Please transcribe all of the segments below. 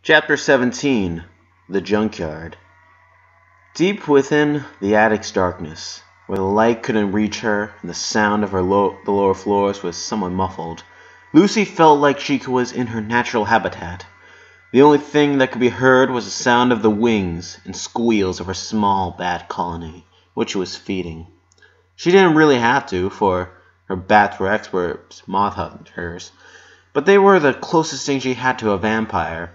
Chapter 17 The Junkyard. Deep within the attic's darkness, where the light couldn't reach her and the sound of the lower floors was somewhat muffled, Lucy felt like she was in her natural habitat. The only thing that could be heard was the sound of the wings and squeals of her small bat colony, which she was feeding. She didn't really have to, for her bats were expert moth hunters, but they were the closest thing she had to a vampire,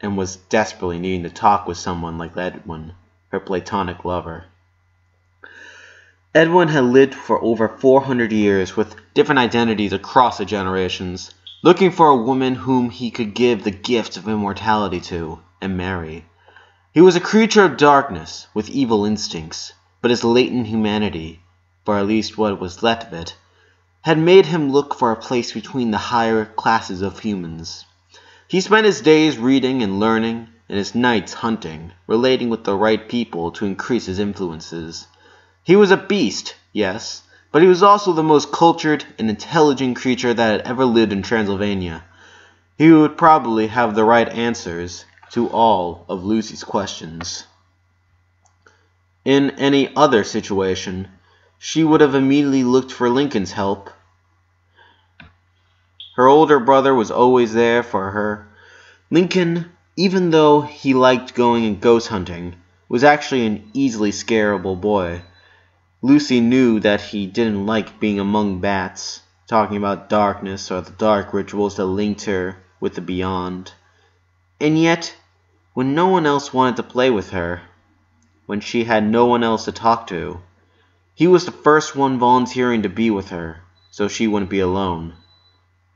and was desperately needing to talk with someone like Edwin, her platonic lover. Edwin had lived for over 400 years with different identities across the generations, looking for a woman whom he could give the gift of immortality to and marry. He was a creature of darkness with evil instincts, but his latent humanity, for at least what was left of it, had made him look for a place between the higher classes of humans. He spent his days reading and learning, and his nights hunting, relating with the right people to increase his influences. He was a beast, yes, but he was also the most cultured and intelligent creature that had ever lived in Transylvania. He would probably have the right answers to all of Lucy's questions. In any other situation, she would have immediately looked for Lincoln's help. Her older brother was always there for her. Lincoln, even though he liked going and ghost hunting, was actually an easily scareable boy. Lucy knew that he didn't like being among bats, talking about darkness or the dark rituals that linked her with the beyond. And yet, when no one else wanted to play with her, when she had no one else to talk to, he was the first one volunteering to be with her, so she wouldn't be alone.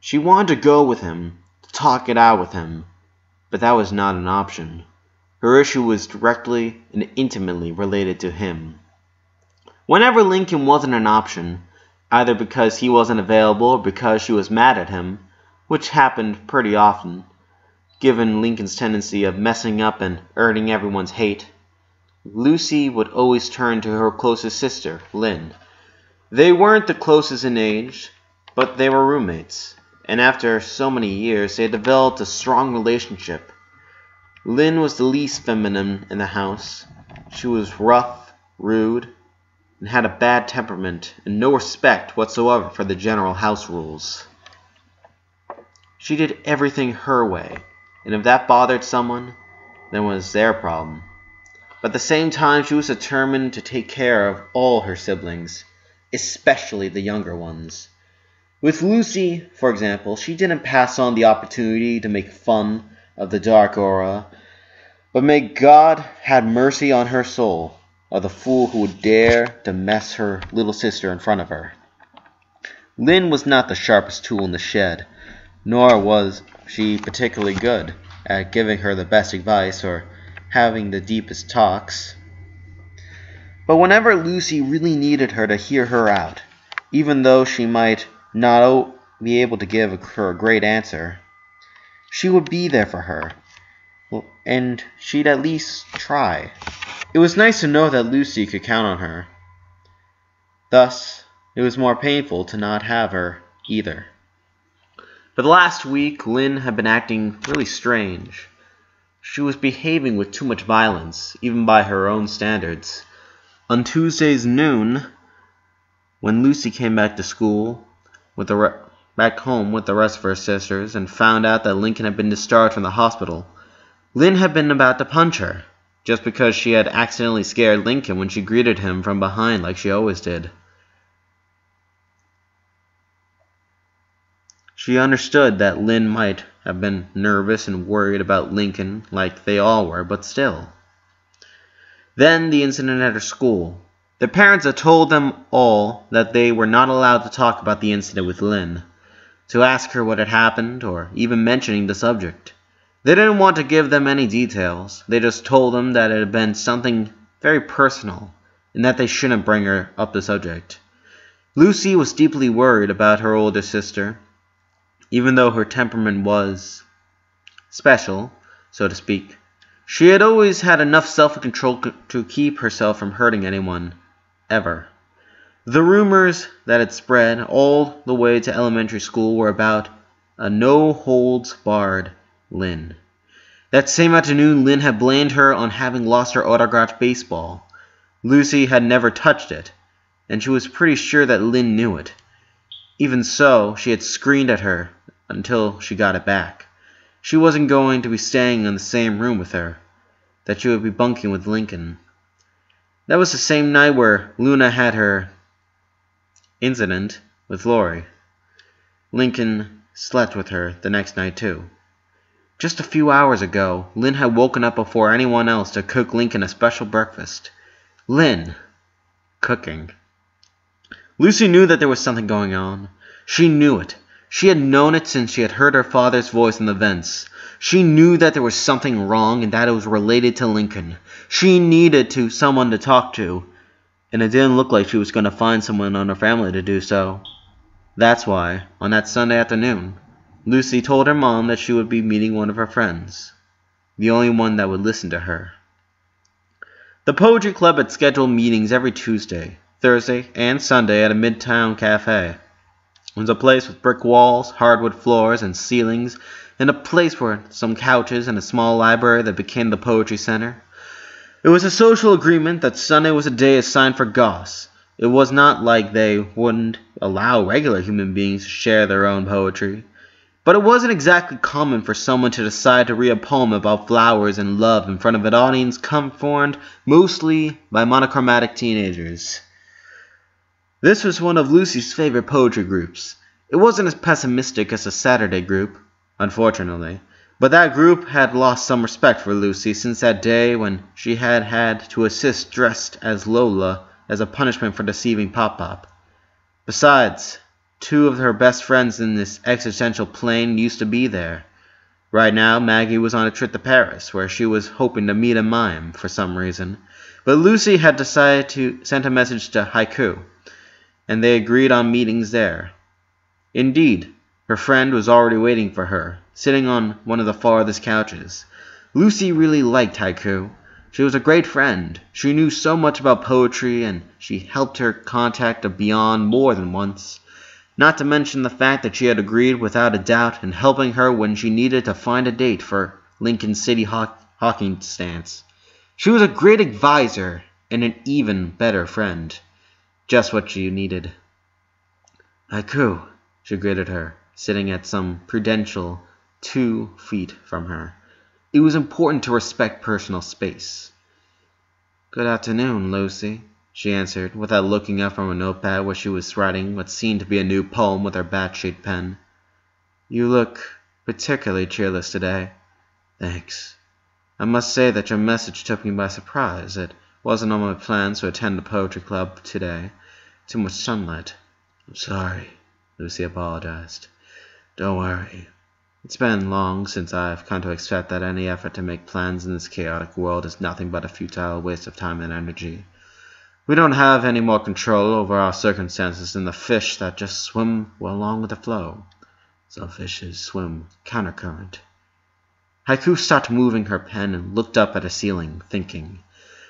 She wanted to go with him, to talk it out with him, but that was not an option. Her issue was directly and intimately related to him. Whenever Lincoln wasn't an option, either because he wasn't available or because she was mad at him, which happened pretty often, given Lincoln's tendency of messing up and earning everyone's hate, Lucy would always turn to her closest sister, Lynn. They weren't the closest in age, but they were roommates, and after so many years they had developed a strong relationship. Lynn was the least feminine in the house. She was rough, rude, and had a bad temperament and no respect whatsoever for the general house rules. She did everything her way, and if that bothered someone, then it was their problem. But at the same time, she was determined to take care of all her siblings, especially the younger ones. With Lucy, for example, she didn't pass on the opportunity to make fun of the dark aura, but may God have mercy on her soul, or the fool who would dare to mess her little sister in front of her. Lynn was not the sharpest tool in the shed, nor was she particularly good at giving her the best advice or having the deepest talks. But whenever Lucy really needed her to hear her out, even though she might not be able to give her a great answer, she would be there for her, and she'd at least try. It was nice to know that Lucy could count on her. Thus, it was more painful to not have her either. For the last week, Lynn had been acting really strange. She was behaving with too much violence, even by her own standards. On Tuesday's noon, when Lucy came back to school, back home with the rest of her sisters, and found out that Lincoln had been discharged from the hospital, Lynn had been about to punch her, just because she had accidentally scared Lincoln when she greeted him from behind like she always did. She understood that Lynn might have been nervous and worried about Lincoln like they all were, but still. Then the incident at her school. Their parents had told them all that they were not allowed to talk about the incident with Lynn, to ask her what had happened, or even mentioning the subject. They didn't want to give them any details. They just told them that it had been something very personal, and that they shouldn't bring her up the subject. Lucy was deeply worried about her older sister, even though her temperament was special, so to speak. She had always had enough self-control to keep herself from hurting anyone, ever. The rumors that had spread all the way to elementary school were about a no-holds-barred Lynn. That same afternoon, Lynn had blamed her on having lost her autographed baseball. Lucy had never touched it, and she was pretty sure that Lynn knew it. Even so, she had screamed at her until she got it back. She wasn't going to be staying in the same room with her, that she would be bunking with Lincoln. That was the same night where Luna had her incident with Lori. Lincoln slept with her the next night too. Just a few hours ago, Lynn had woken up before anyone else to cook Lincoln a special breakfast. Lynn. Cooking. Lucy knew that there was something going on. She knew it. She had known it since she had heard her father's voice in the vents. She knew that there was something wrong and that it was related to Lincoln. She needed someone to talk to, and it didn't look like she was going to find someone in her family to do so. That's why, on that Sunday afternoon, Lucy told her mom that she would be meeting one of her friends, the only one that would listen to her. The Poetry Club had scheduled meetings every Tuesday, Thursday, and Sunday at a midtown cafe. It was a place with brick walls, hardwood floors, and ceilings, and a place for some couches and a small library that became the Poetry Center. It was a social agreement that Sunday was a day assigned for goss. It was not like they wouldn't allow regular human beings to share their own poetry. But it wasn't exactly common for someone to decide to read a poem about flowers and love in front of an audience formed mostly by monochromatic teenagers. This was one of Lucy's favorite poetry groups. It wasn't as pessimistic as the Saturday group, unfortunately, but that group had lost some respect for Lucy since that day when she had had to assist dressed as Lola as a punishment for deceiving Pop-Pop. Besides, two of her best friends in this existential plane used to be there. Right now, Maggie was on a trip to Paris, where she was hoping to meet a mime for some reason. But Lucy had decided to send a message to Haiku, and they agreed on meetings there. Indeed, her friend was already waiting for her, sitting on one of the farthest couches. Lucy really liked Haiku. She was a great friend. She knew so much about poetry, and she helped her contact a beyond more than once. Not to mention the fact that she had agreed without a doubt in helping her when she needed to find a date for Lincoln City hockey stance. She was a great advisor and an even better friend. Just what she needed. Haiku, she greeted her, sitting at some prudential 2 feet from her. It was important to respect personal space. Good afternoon, Lucy, she answered, without looking up from a notepad where she was writing what seemed to be a new poem with her bat-shaped pen. You look particularly cheerless today. Thanks. I must say that your message took me by surprise. It wasn't on my plans to attend the poetry club today. Too much sunlight. I'm sorry, Lucy apologized. Don't worry. It's been long since I've come to accept that any effort to make plans in this chaotic world is nothing but a futile waste of time and energy. We don't have any more control over our circumstances than the fish that just swim along with the flow. Some fishes swim countercurrent. Haiku stopped moving her pen and looked up at the ceiling, thinking.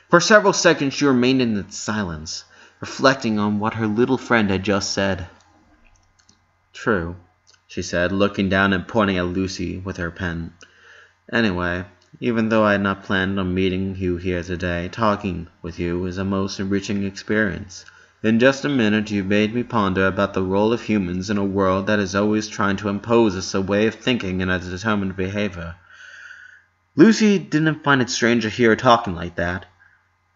For several seconds she remained in silence, reflecting on what her little friend had just said. True, she said, looking down and pointing at Lucy with her pen. Anyway, even though I had not planned on meeting you here today, talking with you is a most enriching experience. In just a minute you made me ponder about the role of humans in a world that is always trying to impose us a way of thinking and a determined behavior. Lucy didn't find it strange to hear her talking like that.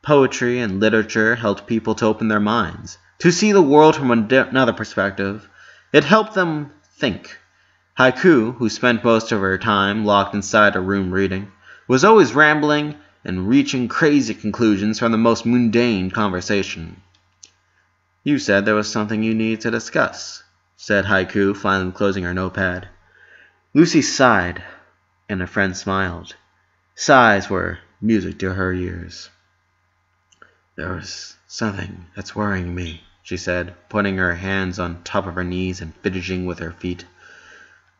Poetry and literature helped people to open their minds, to see the world from another perspective. It helped them think. Haiku, who spent most of her time locked inside a room reading, was always rambling and reaching crazy conclusions from the most mundane conversation. You said there was something you needed to discuss, said Haiku, finally closing her notepad. Lucy sighed, and her friend smiled. Sighs were music to her ears. There's something that's worrying me, she said, putting her hands on top of her knees and fidgeting with her feet.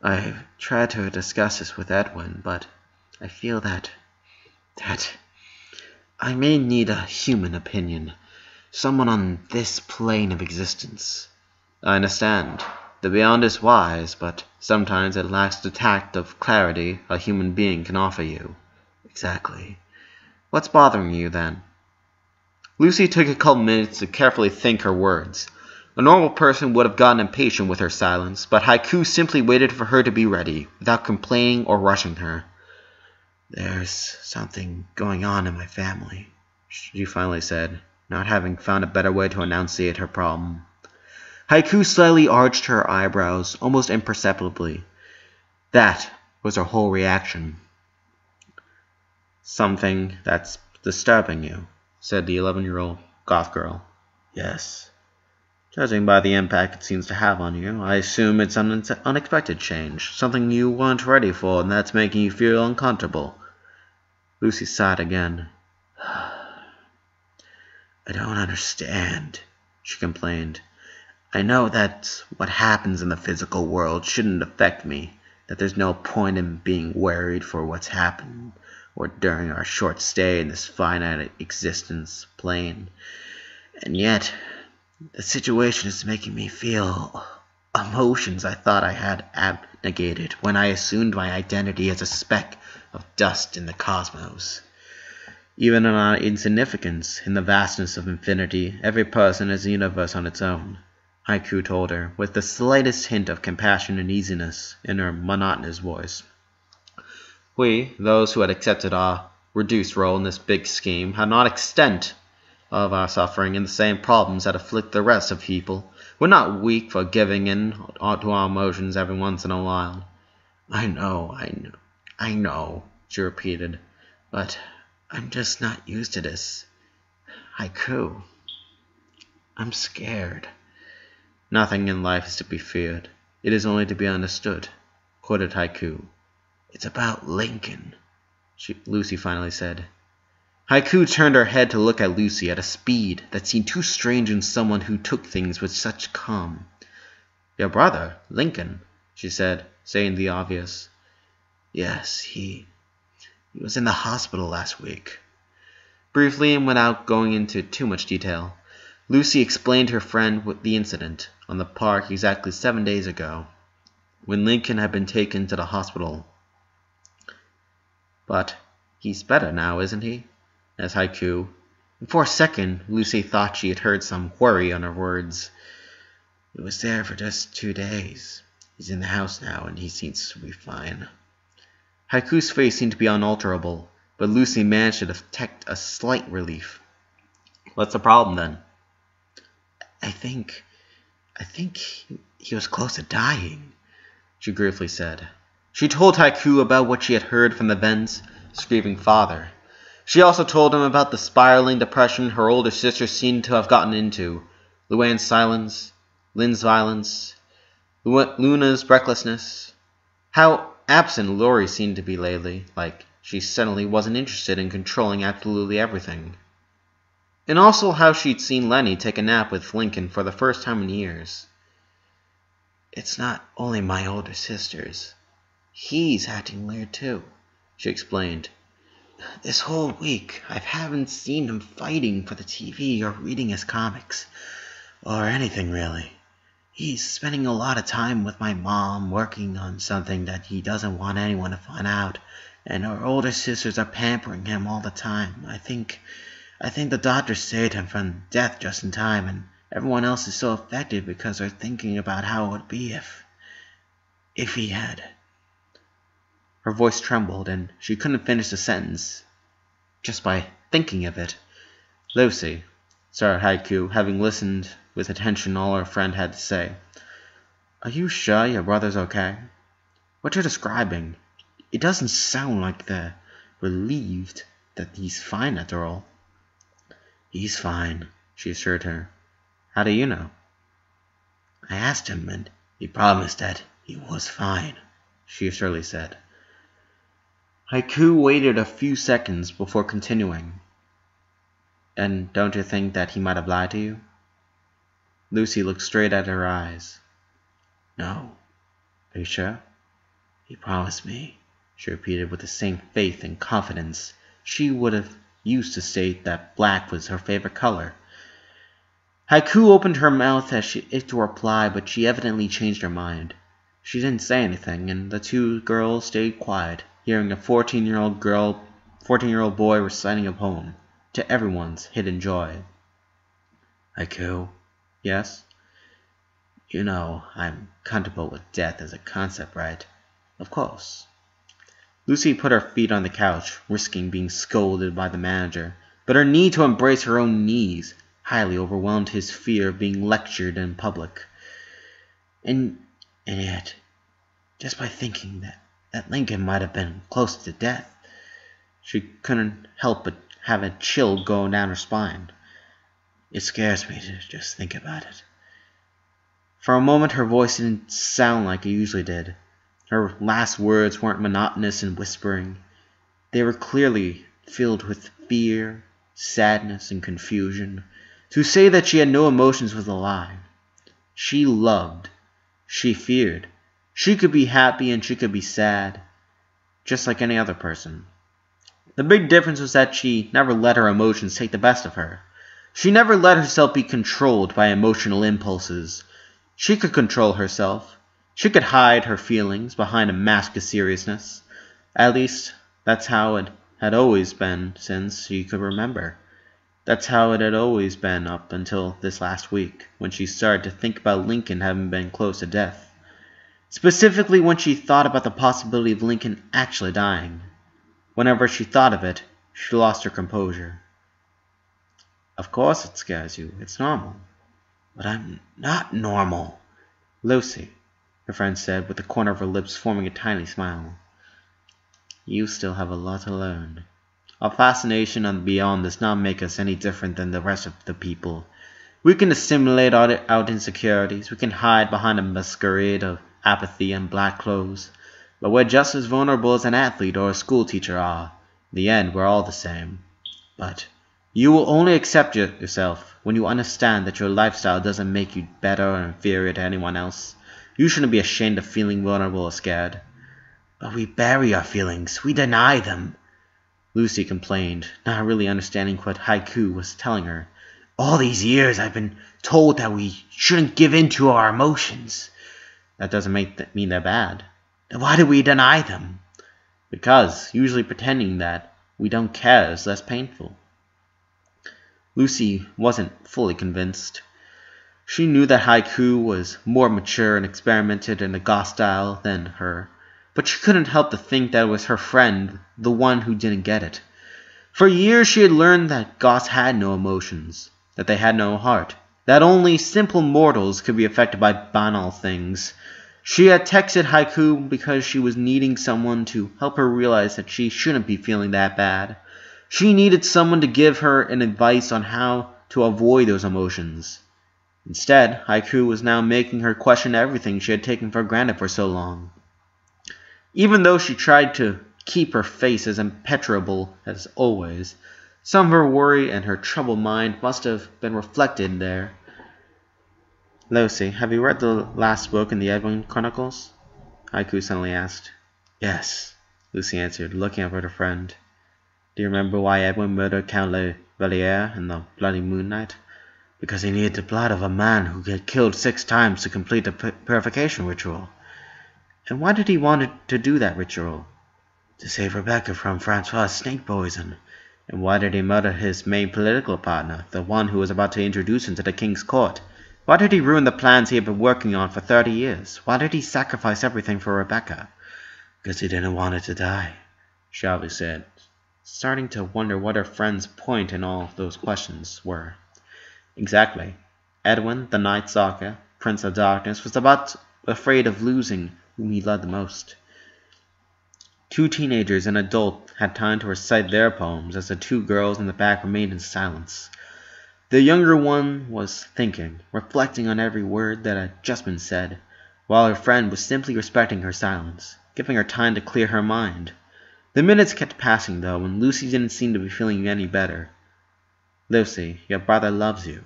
I've tried to discuss this with Edwin, but I feel that I may need a human opinion, someone on this plane of existence. I understand, The beyond is wise, but sometimes it lacks the tact of clarity a human being can offer you. Exactly. What's bothering you, then? Lucy took a couple minutes to carefully think her words. A normal person would have gotten impatient with her silence, but Haiku simply waited for her to be ready, without complaining or rushing her. There's something going on in my family, she finally said, not having found a better way to enunciate her problem. Haiku slightly arched her eyebrows, almost imperceptibly. That was her whole reaction. Something that's disturbing you, said the 11-year-old goth girl. Yes. Judging by the impact it seems to have on you, I assume it's an unexpected change, something you weren't ready for and that's making you feel uncomfortable. Lucy sighed again. I don't understand, she complained. I know that what happens in the physical world shouldn't affect me, that there's no point in being worried for what's happened, or during our short stay in this finite existence plane. And yet, the situation is making me feel emotions I thought I had abnegated when I assumed my identity as a speck of dust in the cosmos. Even in our insignificance, in the vastness of infinity, every person is a universe on its own, Haiku told her, with the slightest hint of compassion and easiness in her monotonous voice. We, those who had accepted our reduced role in this big scheme, had not extent of our suffering in the same problems that afflict the rest of people. We're not weak for giving in to our emotions every once in a while. I know, she repeated, but I'm just not used to this. Haiku, I'm scared. Nothing in life is to be feared. It is only to be understood, quoted Haiku. It's about Lincoln, Lucy finally said. Haiku turned her head to look at Lucy at a speed that seemed too strange in someone who took things with such calm. Your brother, Lincoln, she said, saying the obvious. Yes, he was in the hospital last week. Briefly and without going into too much detail, Lucy explained to her friend the incident on the park exactly 7 days ago, when Lincoln had been taken to the hospital. But he's better now, isn't he? Asked Haiku. And for a second, Lucy thought she had heard some worry on her words. He was there for just 2 days. He's in the house now, and he seems to be fine. Haiku's face seemed to be unalterable, but Lucy managed to detect a slight relief. What's the problem, then? I think he was close to dying, she briefly said. She told Haiku about what she had heard from the Vens' screaming father. She also told him about the spiraling depression her older sister seemed to have gotten into, Luann's silence, Lynn's violence, Luna's recklessness, how absent Lori seemed to be lately, like she suddenly wasn't interested in controlling absolutely everything. And also how she'd seen Lenny take a nap with Lincoln for the first time in years. It's not only my older sisters. He's acting weird too, she explained. This whole week, I haven't seen him fighting for the TV or reading his comics, or anything really. He's spending a lot of time with my mom, working on something that he doesn't want anyone to find out, and our older sisters are pampering him all the time. I think the doctor saved him from death just in time, and everyone else is so affected because they're thinking about how it would be if he had. Her voice trembled, and she couldn't finish the sentence just by thinking of it. Lucy, started Haiku, having listened with attention all her friend had to say. Are you sure your brother's okay? What you're describing, it doesn't sound like they're relieved that he's fine after all. He's fine, she assured her. How do you know? I asked him, and he promised that he was fine, she surely said. Haiku waited a few seconds before continuing. And don't you think that he might have lied to you? Lucy looked straight at her eyes. No. Are you sure? He promised me, she repeated with the same faith and confidence she would have used to state that black was her favorite color. Haiku opened her mouth as if to reply, but she evidently changed her mind. She didn't say anything, and the two girls stayed quiet, hearing a 14-year-old boy reciting a poem, to everyone's hidden joy. Haiku, yes? You know, I'm comfortable with death as a concept, right? Of course. Lucy put her feet on the couch, risking being scolded by the manager, but her need to embrace her own knees highly overwhelmed his fear of being lectured in public. And yet, just by thinking that Lincoln might have been close to death, she couldn't help but have a chill go down her spine. It scares me to just think about it. For a moment her voice didn't sound like it usually did. Her last words weren't monotonous and whispering. They were clearly filled with fear, sadness, and confusion. To say that she had no emotions was a lie. She loved. She feared. She could be happy and she could be sad, just like any other person. The big difference was that she never let her emotions take the best of her. She never let herself be controlled by emotional impulses. She could control herself. She could hide her feelings behind a mask of seriousness. At least, that's how it had always been since she could remember. That's how it had always been up until this last week, when she started to think about Lincoln having been close to death. Specifically when she thought about the possibility of Lincoln actually dying. Whenever she thought of it, she lost her composure. Of course it scares you. It's normal. But I'm not normal. Lucy, her friend said, with the corner of her lips forming a tiny smile. You still have a lot to learn. Our fascination on the beyond does not make us any different than the rest of the people. We can dissimulate our insecurities. We can hide behind a masquerade of apathy and black clothes. But we're just as vulnerable as an athlete or a schoolteacher are. In the end, we're all the same. But you will only accept yourself when you understand that your lifestyle doesn't make you better or inferior to anyone else. You shouldn't be ashamed of feeling vulnerable or scared. But we bury our feelings. We deny them. Lucy complained, not really understanding what Haiku was telling her. All these years I've been told that we shouldn't give in to our emotions. That doesn't mean they're bad. Then why do we deny them? Because usually pretending that we don't care is less painful. Lucy wasn't fully convinced. She knew that Haiku was more mature and experimented in the goth style than her, but she couldn't help to think that it was her friend, the one who didn't get it. For years she had learned that goths had no emotions, that they had no heart, that only simple mortals could be affected by banal things. She had texted Haiku because she was needing someone to help her realize that she shouldn't be feeling that bad. She needed someone to give her an advice on how to avoid those emotions. Instead, Haiku was now making her question everything she had taken for granted for so long. Even though she tried to keep her face as impenetrable as always, some of her worry and her troubled mind must have been reflected there. Lucy, have you read the last book in the Edwin Chronicles? Haiku suddenly asked. Yes, Lucy answered, looking up at her friend. Do you remember why Edwin murdered Count Le Valliere in the Bloody Moon Night? Because he needed the blood of a man who had killed 6 times to complete the purification ritual. And why did he want to do that ritual? To save Rebecca from Francois' snake poison. And why did he murder his main political partner, the one who was about to introduce him to the king's court? Why did he ruin the plans he had been working on for 30 years? Why did he sacrifice everything for Rebecca? Because he didn't want her to die, Shelby said, starting to wonder what her friend's point in all those questions were. Exactly. Edwin, the Night Stalker, Prince of Darkness, was afraid of losing whom he loved the most. 2 teenagers and an adult had time to recite their poems as the 2 girls in the back remained in silence. The younger one was thinking, reflecting on every word that had just been said, while her friend was simply respecting her silence, giving her time to clear her mind. The minutes kept passing, though, and Lucy didn't seem to be feeling any better. Lucy, your brother loves you,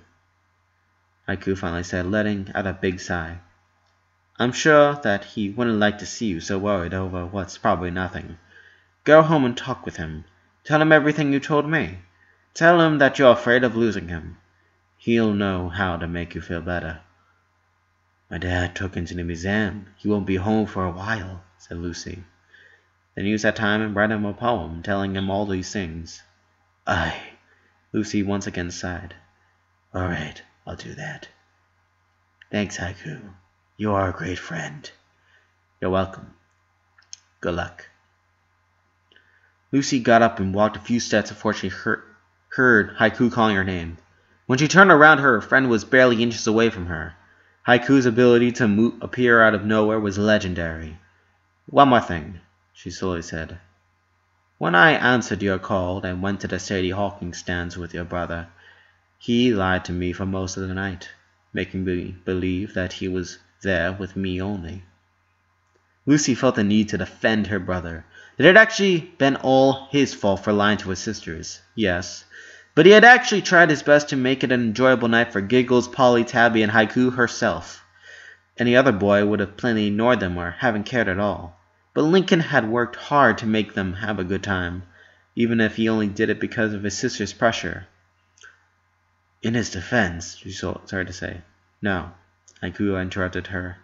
Haiku finally said, letting out a big sigh. I'm sure that he wouldn't like to see you so worried over what's probably nothing. Go home and talk with him. Tell him everything you told me. Tell him that you're afraid of losing him. He'll know how to make you feel better." "My dad took him to the museum. He won't be home for a while," said Lucy. "Then use that time and write him a poem telling him all these things." "Aye," Lucy once again sighed. "All right, I'll do that." "Thanks, Haiku. You are a great friend." "You're welcome. Good luck." Lucy got up and walked a few steps before she heard Haiku calling her name. When she turned around, her friend was barely inches away from her. Haiku's ability to appear out of nowhere was legendary. "One more thing," she slowly said. "When I answered your call and went to the Sadie Hawkins stands with your brother, he lied to me for most of the night, making me believe that he was there with me only." Lucy felt the need to defend her brother. It had actually been all his fault for lying to his sisters, yes, but he had actually tried his best to make it an enjoyable night for Giggles, Polly, Tabby, and Haiku herself. Any other boy would have plainly ignored them or haven't cared at all. But Lincoln had worked hard to make them have a good time, even if he only did it because of his sister's pressure. In his defense, she started to say. "No," Haiku interrupted her.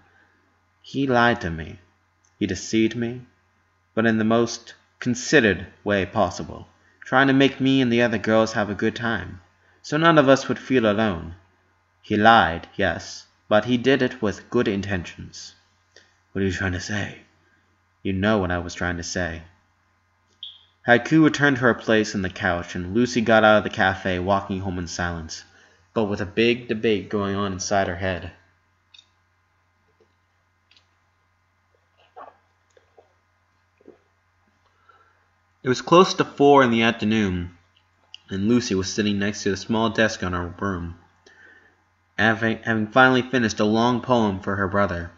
"He lied to me. He deceived me, but in the most considered way possible, trying to make me and the other girls have a good time, so none of us would feel alone. He lied, yes, but he did it with good intentions." "What are you trying to say?" "You know what I was trying to say." Haiku returned to her place on the couch, and Lucy got out of the cafe, walking home in silence, but with a big debate going on inside her head. It was close to 4 in the afternoon, and Lucy was sitting next to the small desk in her room, having finally finished a long poem for her brother.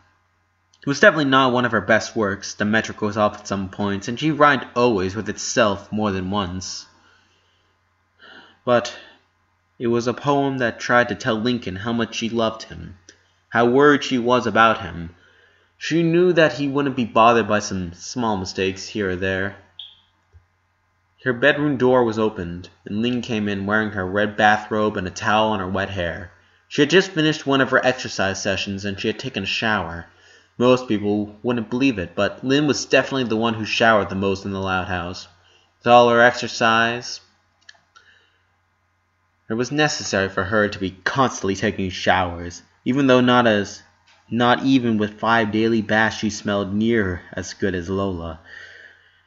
It was definitely not one of her best works. The metric was off at some points, and she rhymed always with itself more than once. But it was a poem that tried to tell Lincoln how much she loved him, how worried she was about him. She knew that he wouldn't be bothered by some small mistakes here or there. Her bedroom door was opened, and Lynn came in wearing her red bathrobe and a towel on her wet hair. She had just finished one of her exercise sessions, and she had taken a shower. Most people wouldn't believe it, but Lynn was definitely the one who showered the most in the Loud House. With all her exercise, it was necessary for her to be constantly taking showers, even though not even with 5 daily baths she smelled near as good as Lola.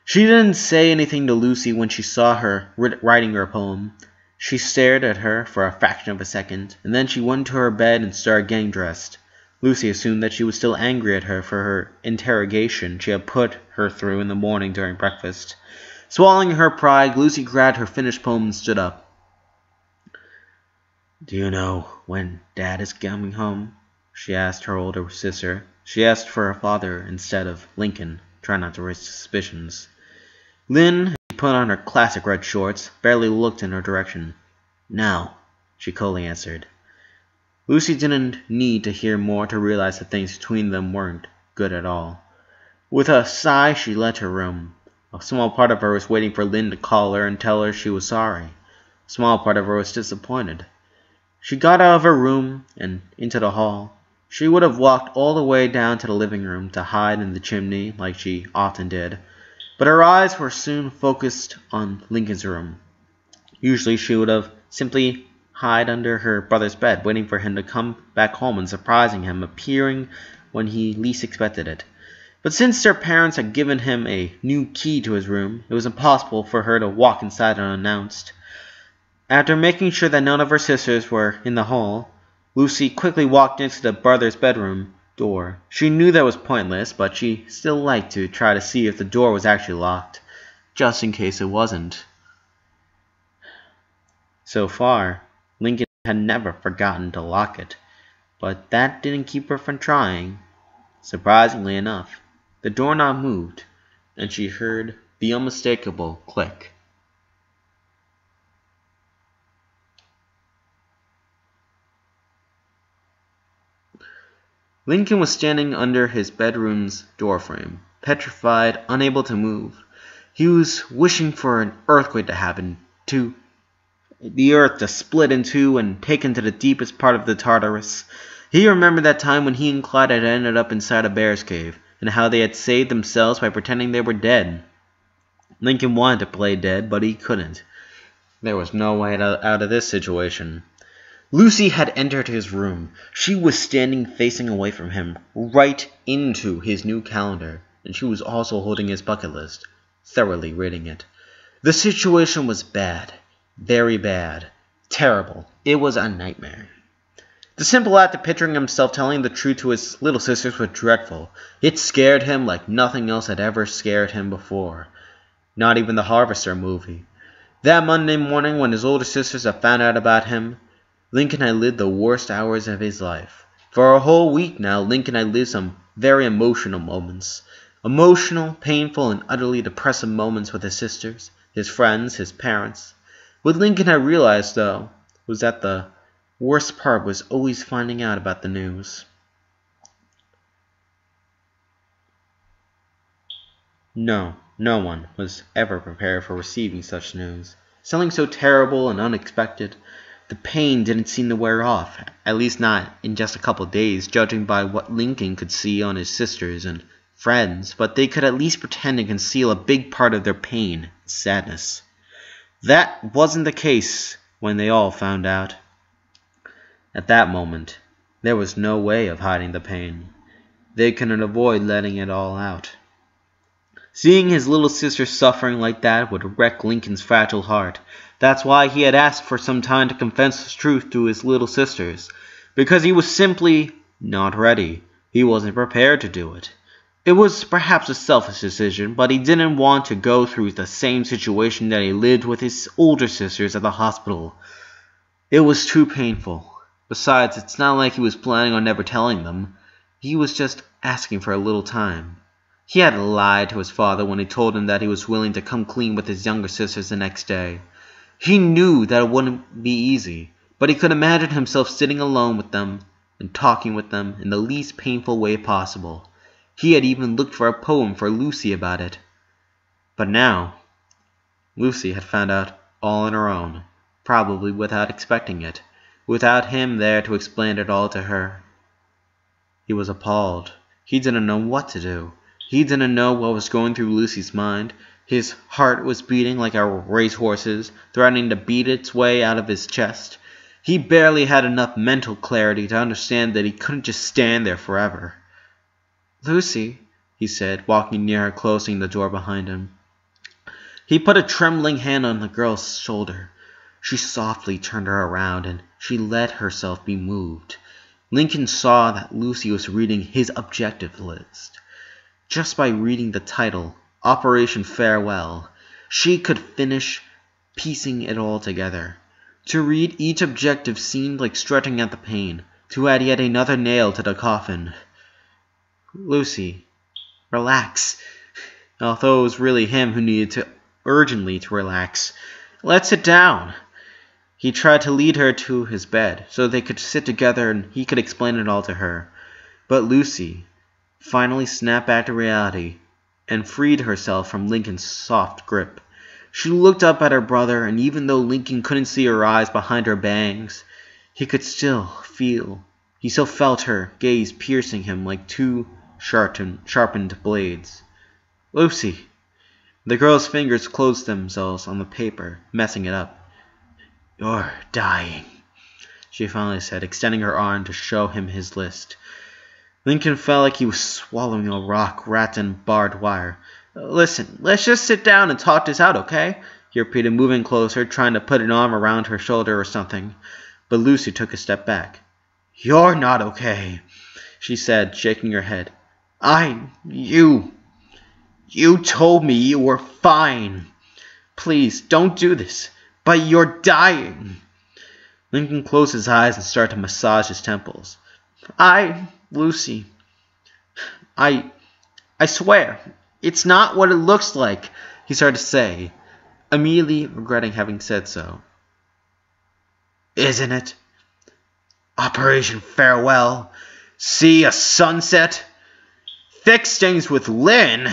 She didn't say anything to Lucy when she saw her writing her poem. She stared at her for a fraction of a second, and then she went to her bed and started getting dressed. Lucy assumed that she was still angry at her for her interrogation she had put her through in the morning during breakfast. Swallowing her pride, Lucy grabbed her finished poem and stood up. "Do you know when Dad is coming home?" she asked her older sister. She asked for her father instead of Lincoln, trying not to raise suspicions. Lynn, who put on her classic red shorts, barely looked in her direction. "No," she coldly answered. Lucy didn't need to hear more to realize that things between them weren't good at all. With a sigh, she left her room. A small part of her was waiting for Lynn to call her and tell her she was sorry. A small part of her was disappointed. She got out of her room and into the hall. She would have walked all the way down to the living room to hide in the chimney like she often did, but her eyes were soon focused on Lincoln's room. Usually she would have simply hid under her brother's bed, waiting for him to come back home and surprising him, appearing when he least expected it. But since their parents had given him a new key to his room, it was impossible for her to walk inside unannounced. After making sure that none of her sisters were in the hall, Lucy quickly walked into the brother's bedroom door. She knew that was pointless, but she still liked to try to see if the door was actually locked, just in case it wasn't. So far, Lincoln had never forgotten to lock it, but that didn't keep her from trying. Surprisingly enough, the doorknob moved, and she heard the unmistakable click. Lincoln was standing under his bedroom's doorframe, petrified, unable to move. He was wishing for an earthquake to happen, to the earth to split in two and taken to the deepest part of the Tartarus. He remembered that time when he and Clyde had ended up inside a bear's cave, and how they had saved themselves by pretending they were dead. Lincoln wanted to play dead, but he couldn't. There was no way out of this situation. Lucy had entered his room. She was standing facing away from him, right into his new calendar, and she was also holding his bucket list, thoroughly reading it. The situation was bad. Very bad. Terrible. It was a nightmare. The simple act of picturing himself telling the truth to his little sisters was dreadful. It scared him like nothing else had ever scared him before. Not even the Harvester movie. That Monday morning when his older sisters had found out about him, Lincoln had lived the worst hours of his life. For a whole week now, Lincoln had lived some very emotional moments. Emotional, painful, and utterly depressive moments with his sisters, his friends, his parents. What Lincoln had realized, though, was that the worst part was always finding out about the news. No one was ever prepared for receiving such news. Something so terrible and unexpected. The pain didn't seem to wear off, at least not in just a couple of days, judging by what Lincoln could see on his sisters and friends, but they could at least pretend to conceal a big part of their pain and sadness. That wasn't the case when they all found out. At that moment, there was no way of hiding the pain. They couldn't avoid letting it all out. Seeing his little sister suffering like that would wreck Lincoln's fragile heart. That's why he had asked for some time to confess the truth to his little sisters, because he was simply not ready. He wasn't prepared to do it. It was perhaps a selfish decision, but he didn't want to go through the same situation that he lived with his older sisters at the hospital. It was too painful. Besides, it's not like he was planning on never telling them. He was just asking for a little time. He had lied to his father when he told him that he was willing to come clean with his younger sisters the next day. He knew that it wouldn't be easy, but he could imagine himself sitting alone with them and talking with them in the least painful way possible. He had even looked for a poem for Lucy about it. But now, Lucy had found out all on her own, probably without expecting it, without him there to explain it all to her. He was appalled. He didn't know what to do. He didn't know what was going through Lucy's mind. His heart was beating like a racehorse's, threatening to beat its way out of his chest. He barely had enough mental clarity to understand that he couldn't just stand there forever. "Lucy," he said, walking near her, closing the door behind him. He put a trembling hand on the girl's shoulder. She softly turned her around, and she let herself be moved. Lincoln saw that Lucy was reading his objective list. Just by reading the title, Operation Farewell, she could finish piecing it all together. To read each objective seemed like stretching out the pain, to add yet another nail to the coffin. "Lucy, relax." Although it was really him who needed to urgently to relax. "Let's sit down." He tried to lead her to his bed so they could sit together and he could explain it all to her. But Lucy finally snapped back to reality and freed herself from Lincoln's soft grip. She looked up at her brother, and even though Lincoln couldn't see her eyes behind her bangs, he still felt her gaze piercing him like two sharpened blades. "Lucy." The girl's fingers closed themselves on the paper, messing it up. "You're dying," she finally said, extending her arm to show him his list. Lincoln felt like he was swallowing a rock wrapped in barbed wire. "Listen, let's just sit down and talk this out, okay?" he repeated, moving closer, trying to put an arm around her shoulder or something. But Lucy took a step back. "You're not okay," she said, shaking her head. You told me you were fine. Please, don't do this. But you're dying." Lincoln closed his eyes and started to massage his temples. Lucy, I swear, it's not what it looks like," he started to say, immediately regretting having said so. "Isn't it? Operation Farewell. See a sunset. Fix things with Lynn,"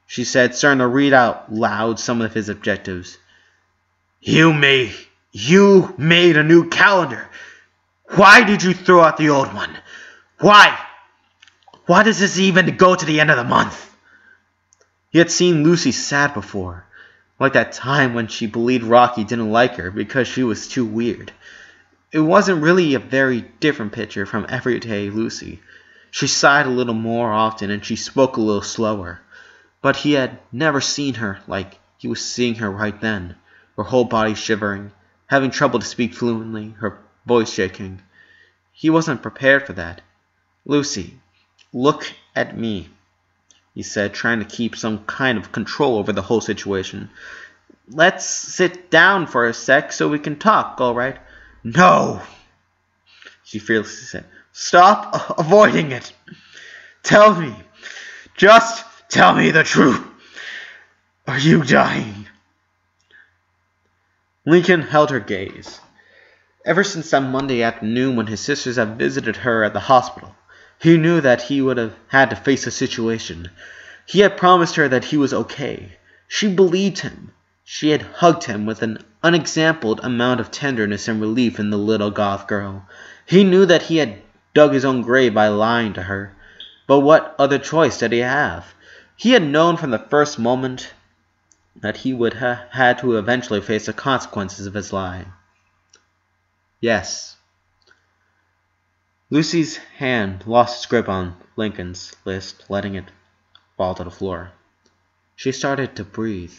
she said, starting to read out loud some of his objectives. You You made a new calendar. Why did you throw out the old one? Why? Why does this even go to the end of the month? He had seen Lucy sad before, like that time when she believed Rocky didn't like her because she was too weird. It wasn't really a very different picture from everyday Lucy. She sighed a little more often and she spoke a little slower. But he had never seen her like he was seeing her right then, her whole body shivering, having trouble to speak fluently, her voice shaking. He wasn't prepared for that. Lucy, look at me, he said, trying to keep some kind of control over the whole situation. Let's sit down for a sec so we can talk, all right? No, she fearlessly said. Stop avoiding it. Tell me. Just tell me the truth. Are you dying? Lincoln held her gaze. Ever since that Monday afternoon when his sisters had visited her at the hospital, he knew that he would have had to face the situation. He had promised her that he was okay. She believed him. She had hugged him with an unexampled amount of tenderness and relief in the little goth girl. He knew that he had dug his own grave by lying to her. But what other choice did he have? He had known from the first moment that he would have had to eventually face the consequences of his lie. Yes. Lucy's hand lost its grip on Lincoln's wrist, letting it fall to the floor. She started to breathe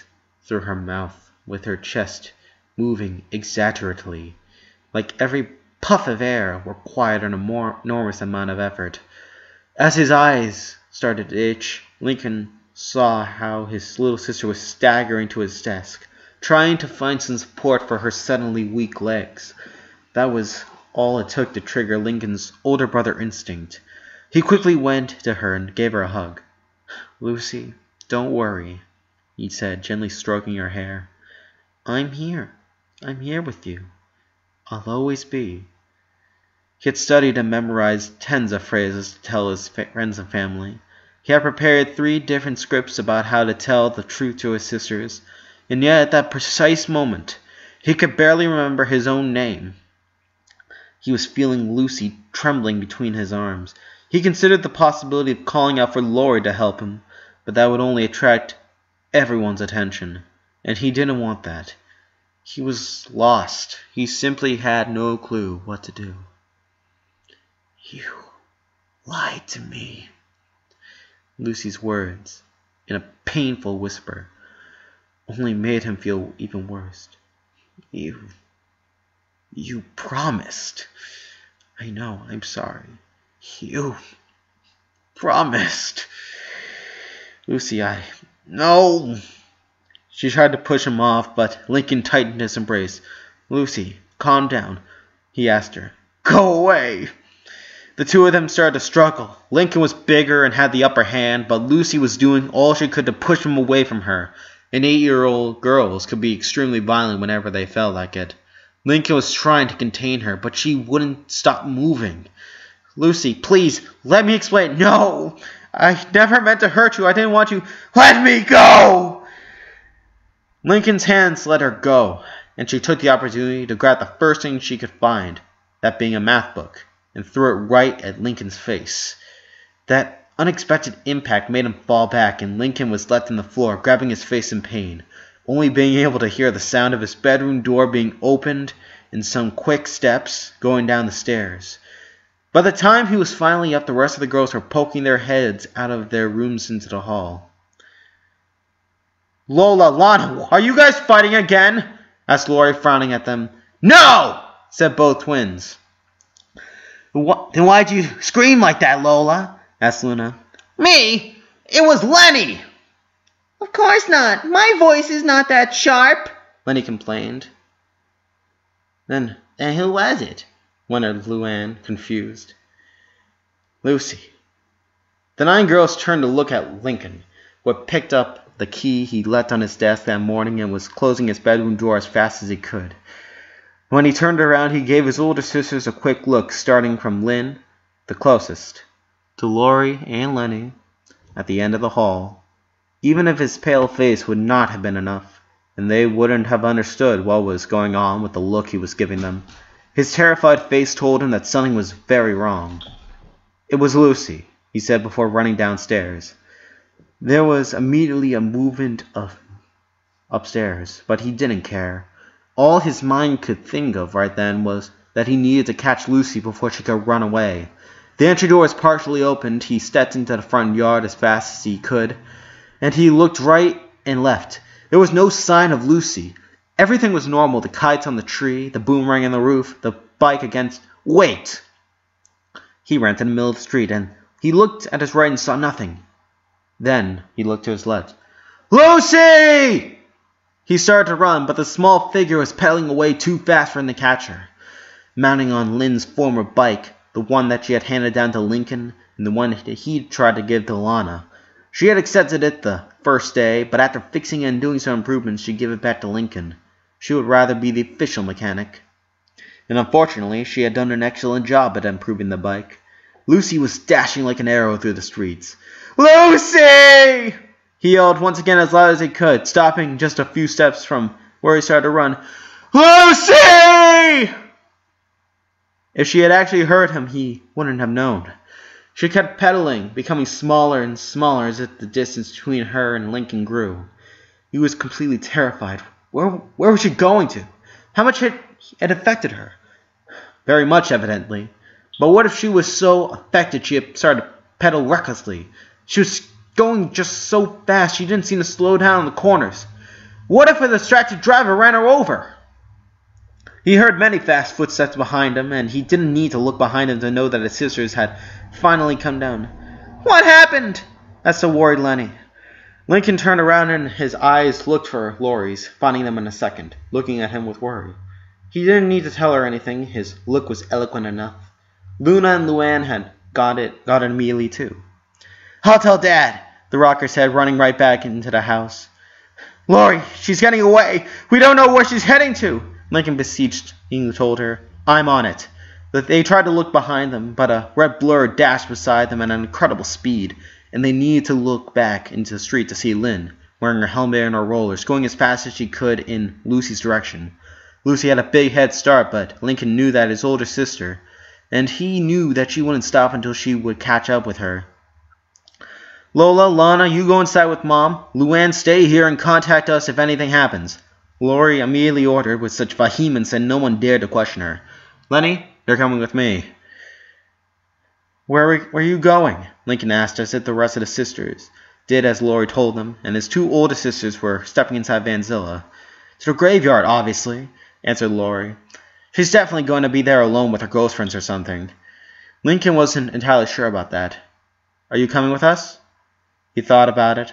through her mouth, with her chest moving exaggeratedly, like every puff of air required an enormous amount of effort. As his eyes started to itch, Lincoln saw how his little sister was staggering to his desk, trying to find some support for her suddenly weak legs. That was all it took to trigger Lincoln's older brother instinct. He quickly went to her and gave her a hug. Lucy, don't worry, he said, gently stroking her hair. I'm here. I'm here with you. I'll always be. He had studied and memorized tens of phrases to tell his friends and family. He had prepared 3 different scripts about how to tell the truth to his sisters, and yet at that precise moment, he could barely remember his own name. He was feeling Lucy trembling between his arms. He considered the possibility of calling out for Laurie to help him, but that would only attract everyone's attention, and he didn't want that. He was lost. He simply had no clue what to do. You lied to me. Lucy's words, in a painful whisper, only made him feel even worse. You promised. I know, I'm sorry. You promised. Lucy, No! She tried to push him off, but Lincoln tightened his embrace. Lucy, calm down, he asked her. Go away! The two of them started to struggle. Lincoln was bigger and had the upper hand, but Lucy was doing all she could to push him away from her. And 8-year-old girls could be extremely violent whenever they felt like it. Lincoln was trying to contain her, but she wouldn't stop moving. Lucy, please, let me explain. No! I never meant to hurt you. I didn't want you. Let me go! Lincoln's hands let her go, and she took the opportunity to grab the first thing she could find, that being a math book, and threw it right at Lincoln's face. That unexpected impact made him fall back, and Lincoln was left on the floor, grabbing his face in pain, only being able to hear the sound of his bedroom door being opened and some quick steps going down the stairs. By the time he was finally up, the rest of the girls were poking their heads out of their rooms into the hall. Lola, Lana, are you guys fighting again? Asked Laurie, frowning at them. No! Said both twins. Then why'd you scream like that, Lola? Asked Luna. Me? It was Lenny! Of course not. My voice is not that sharp, Lenny complained. Then who was it? Wondered Luann, confused. Lucy. The 9 girls turned to look at Lincoln, who had picked up the key he left on his desk that morning and was closing his bedroom door as fast as he could. When he turned around, he gave his older sisters a quick look, starting from Lynn, the closest, to Laurie and Lenny at the end of the hall. Even if his pale face would not have been enough, and they wouldn't have understood what was going on with the look he was giving them. His terrified face told him that something was very wrong. "It was Lucy," he said before running downstairs. There was immediately a movement upstairs, but he didn't care. All his mind could think of right then was that he needed to catch Lucy before she could run away. The entry door was partially opened. He stepped into the front yard as fast as he could, and he looked right and left. There was no sign of Lucy. Everything was normal. The kites on the tree, the boomerang on the roof, the bike against... Wait! He ran to the middle of the street, and he looked at his right and saw nothing. Then he looked to his left. "Lucy!" He started to run, but the small figure was pedaling away too fast for him to catch her. Mounting on Lynn's former bike, the one that she had handed down to Lincoln, and the one that he'd tried to give to Lana. She had accepted it the first day, but after fixing it and doing some improvements, she'd give it back to Lincoln. She would rather be the official mechanic. And unfortunately, she had done an excellent job at improving the bike. Lucy was dashing like an arrow through the streets. "Lucy!" He yelled once again as loud as he could, stopping just a few steps from where he started to run. "Lucy!" If she had actually heard him, he wouldn't have known. She kept pedaling, becoming smaller and smaller as if the distance between her and Lincoln grew. He was completely terrified. Where was she going to? How much had it affected her? Very much, evidently. But what if she was so affected she had started to pedal recklessly? She was going just so fast she didn't seem to slow down in the corners. What if a distracted driver ran her over? He heard many fast footsteps behind him, and he didn't need to look behind him to know that his sisters had finally come down. "What happened?" asked the worried Lenny. Lincoln turned around and his eyes looked for Laurie's, finding them in a second, looking at him with worry. He didn't need to tell her anything. His look was eloquent enough. Luna and Luann had got it immediately too. "I'll tell Dad," the rocker said, running right back into the house. "Laurie, she's getting away. We don't know where she's heading to," Lincoln beseeched. He told her, "I'm on it." They tried to look behind them, but a red blur dashed beside them at an incredible speed, and they needed to look back into the street to see Lynn, wearing her helmet and her rollers, going as fast as she could in Lucy's direction. Lucy had a big head start, but Lincoln knew that his older sister, and he knew that she wouldn't stop until she would catch up with her. "Lola, Lana, you go inside with Mom. Luann, stay here and contact us if anything happens," Laurie immediately ordered with such vehemence that no one dared to question her. "Lenny, you're coming with me." Where are you going?" Lincoln asked, as if the rest of the sisters did as Laurie told them, and his two older sisters were stepping inside Vanzilla. "To the graveyard, obviously," answered Laurie. "She's definitely going to be there alone with her ghost friends or something." Lincoln wasn't entirely sure about that. "Are you coming with us?" He thought about it.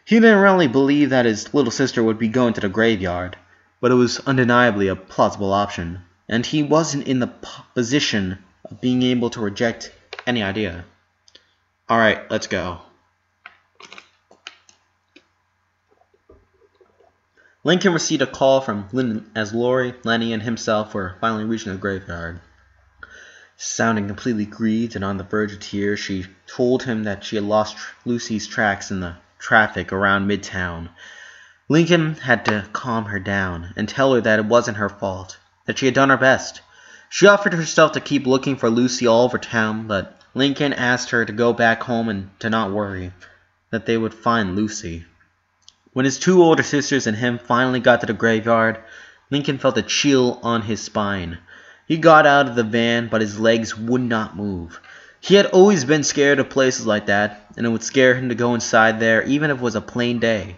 He didn't really believe that his little sister would be going to the graveyard, but it was undeniably a plausible option, and he wasn't in the position of being able to reject any idea. "All right, let's go." Lincoln received a call from Lynn as Laurie, Lenny, and himself were finally reaching the graveyard. Sounding completely grieved and on the verge of tears, she told him that she had lost Lucy's tracks in the traffic around Midtown. Lincoln had to calm her down and tell her that it wasn't her fault, that she had done her best. She offered herself to keep looking for Lucy all over town, but Lincoln asked her to go back home and to not worry, that they would find Lucy. When his two older sisters and him finally got to the graveyard, Lincoln felt a chill on his spine. He got out of the van, but his legs would not move. He had always been scared of places like that, and it would scare him to go inside there even if it was a plain day.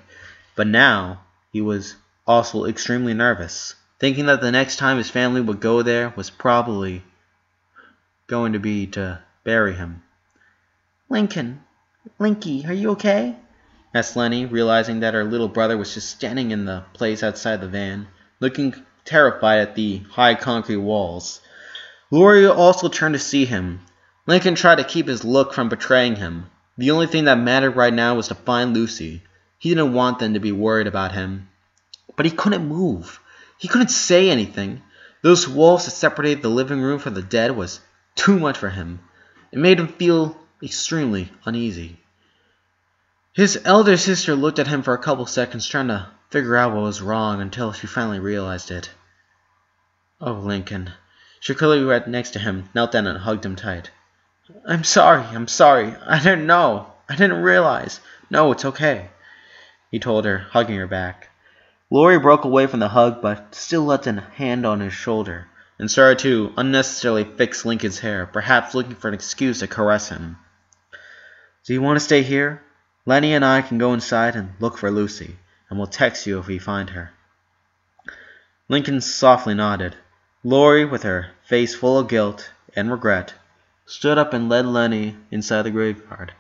But now he was also extremely nervous, thinking that the next time his family would go there was probably going to be to bury him. "Linky, are you okay?" asked Lenny, realizing that her little brother was just standing in the place outside the van, looking terrified at the high concrete walls. Laurie also turned to see him. Lincoln tried to keep his look from betraying him. The only thing that mattered right now was to find Lucy. He didn't want them to be worried about him. But he couldn't move. He couldn't say anything. Those walls that separated the living room from the dead was too much for him. It made him feel extremely uneasy. His elder sister looked at him for a couple seconds, trying to figure out what was wrong until she finally realized it. Oh, Lincoln. She quickly went next to him, knelt down and hugged him tight. I'm sorry. I didn't know. I didn't realize. No, it's okay, he told her, hugging her back. Lori broke away from the hug, but still left a hand on his shoulder, and started to unnecessarily fix Lincoln's hair, perhaps looking for an excuse to caress him. Do you want to stay here? Lenny and I can go inside and look for Lucy, and we'll text you if we find her. Lincoln softly nodded. Lori, with her face full of guilt and regret, stood up and led Lenny inside the graveyard.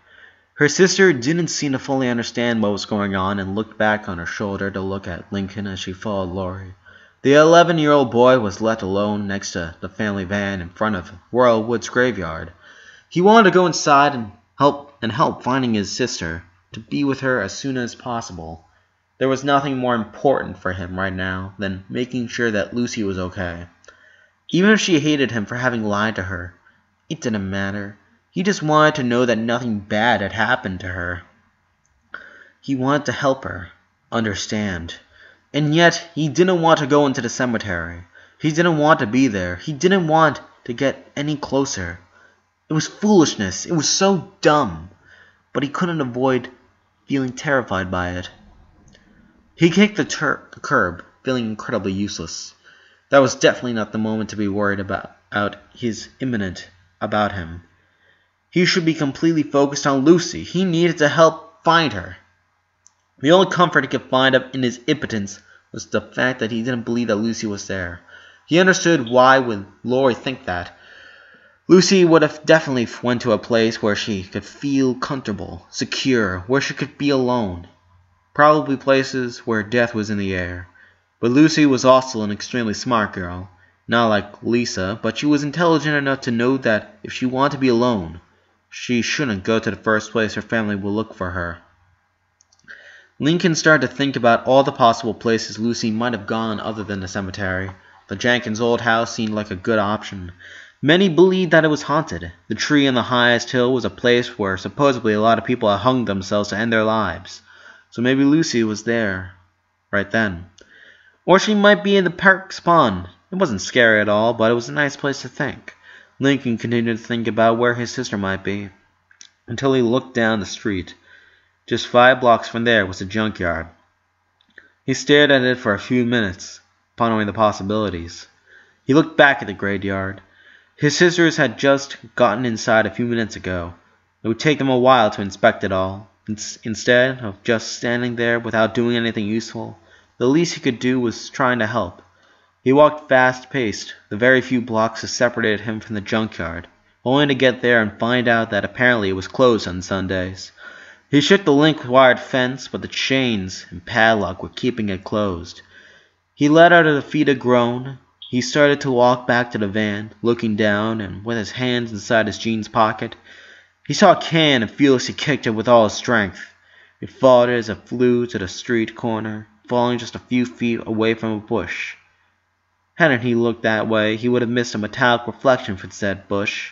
Her sister didn't seem to fully understand what was going on and looked back on her shoulder to look at Lincoln as she followed Lori. The 11-year-old boy was left alone next to the family van in front of Royal Woods graveyard. He wanted to go inside and help finding his sister, to be with her as soon as possible. There was nothing more important for him right now than making sure that Lucy was okay. Even if she hated him for having lied to her, it didn't matter. He just wanted to know that nothing bad had happened to her. He wanted to help her, understand. And yet, he didn't want to go into the cemetery. He didn't want to be there. He didn't want to get any closer. It was foolishness. It was so dumb. But he couldn't avoid feeling terrified by it. He kicked the curb, feeling incredibly useless. That was definitely not the moment to be worried about his imminent about him. He should be completely focused on Lucy. He needed to help find her. The only comfort he could find in his impotence was the fact that he didn't believe that Lucy was there. He understood why would Lori think that. Lucy would have definitely went to a place where she could feel comfortable, secure, where she could be alone. Probably places where death was in the air. But Lucy was also an extremely smart girl. Not like Lisa, but she was intelligent enough to know that if she wanted to be alone, she shouldn't go to the first place her family will look for her. Lincoln started to think about all the possible places Lucy might have gone other than the cemetery. The Jenkins' old house seemed like a good option. Many believed that it was haunted. The tree on the highest hill was a place where supposedly a lot of people had hung themselves to end their lives. So maybe Lucy was there right then. Or she might be in the park's pond. It wasn't scary at all, but it was a nice place to think. Lincoln continued to think about where his sister might be, until he looked down the street. Just 5 blocks from there was a junkyard. He stared at it for a few minutes, pondering the possibilities. He looked back at the graveyard. His sisters had just gotten inside a few minutes ago. It would take them a while to inspect it all. Instead of just standing there without doing anything useful, the least he could do was trying to help. He walked fast-paced, the very few blocks that separated him from the junkyard, only to get there and find out that apparently it was closed on Sundays. He shook the link-wired fence, but the chains and padlock were keeping it closed. He let out a defeated groan. He started to walk back to the van, looking down, and with his hands inside his jeans pocket, he saw a can and furiously kicked it with all his strength. It faltered as it flew to the street corner, falling just a few feet away from a bush. Hadn't he looked that way, he would have missed a metallic reflection from said bush.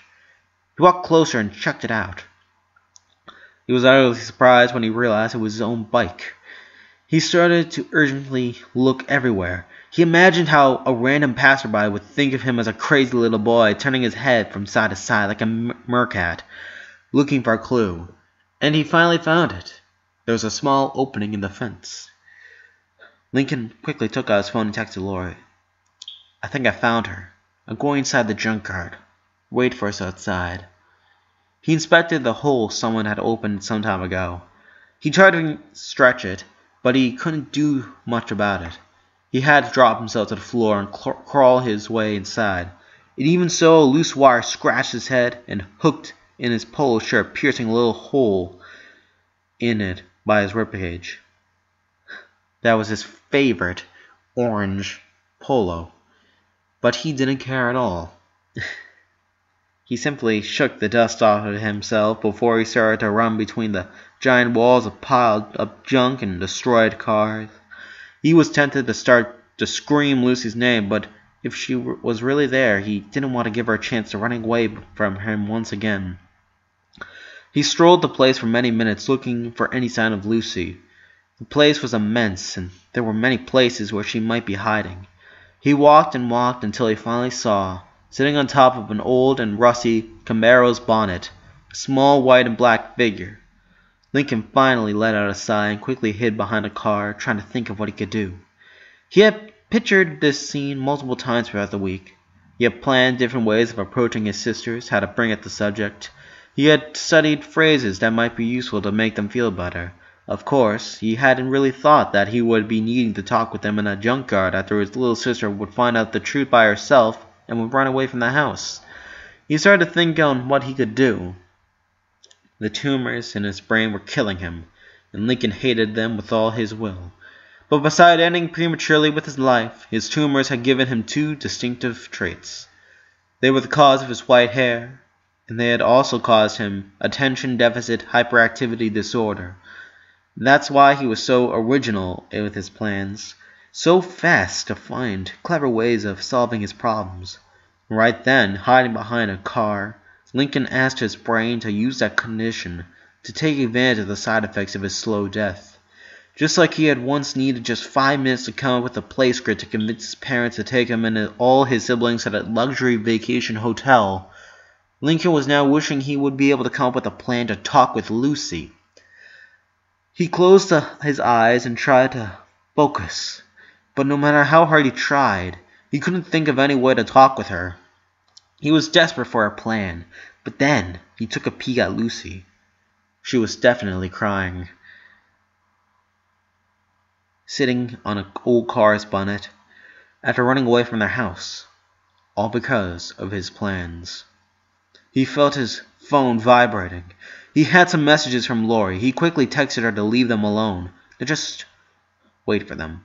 He walked closer and checked it out. He was utterly surprised when he realized it was his own bike. He started to urgently look everywhere. He imagined how a random passerby would think of him as a crazy little boy turning his head from side to side like a meerkat, looking for a clue. And he finally found it. There was a small opening in the fence. Lincoln quickly took out his phone and texted Lori. I think I found her. I'm going inside the junkyard. Wait for us outside. He inspected the hole someone had opened some time ago. He tried to stretch it, but he couldn't do much about it. He had to drop himself to the floor and crawl his way inside. And even so, a loose wire scratched his head and hooked in his polo shirt, piercing a little hole in it by his ribcage. That was his favorite orange polo. But he didn't care at all. He simply shook the dust off of himself before he started to run between the giant walls of piled up junk and destroyed cars. He was tempted to start to scream Lucy's name, but if she was really there, he didn't want to give her a chance to run away from him once again. He strolled the place for many minutes looking for any sign of Lucy. The place was immense, and there were many places where she might be hiding. He walked and walked until he finally saw, sitting on top of an old and rusty Camaro's bonnet, a small white and black figure. Lincoln finally let out a sigh and quickly hid behind a car, trying to think of what he could do. He had pictured this scene multiple times throughout the week. He had planned different ways of approaching his sisters, how to bring up the subject. He had studied phrases that might be useful to make them feel better. Of course, he hadn't really thought that he would be needing to talk with them in a junkyard after his little sister would find out the truth by herself and would run away from the house. He started to think on what he could do. The tumors in his brain were killing him, and Lincoln hated them with all his will. But besides ending prematurely with his life, his tumors had given him two distinctive traits. They were the cause of his white hair, and they had also caused him attention deficit hyperactivity disorder. That's why he was so original with his plans, so fast to find clever ways of solving his problems. Right then, hiding behind a car, Lincoln asked his brain to use that condition to take advantage of the side effects of his slow death. Just like he had once needed just 5 minutes to come up with a play script to convince his parents to take him and all his siblings at a luxury vacation hotel, Lincoln was now wishing he would be able to come up with a plan to talk with Lucy. He closed his eyes and tried to focus, but no matter how hard he tried, he couldn't think of any way to talk with her. He was desperate for a plan, but then he took a peek at Lucy. She was definitely crying, sitting on an old car's bonnet after running away from their house, all because of his plans. He felt his phone vibrating. He had some messages from Lori. He quickly texted her to leave them alone, to just wait for them.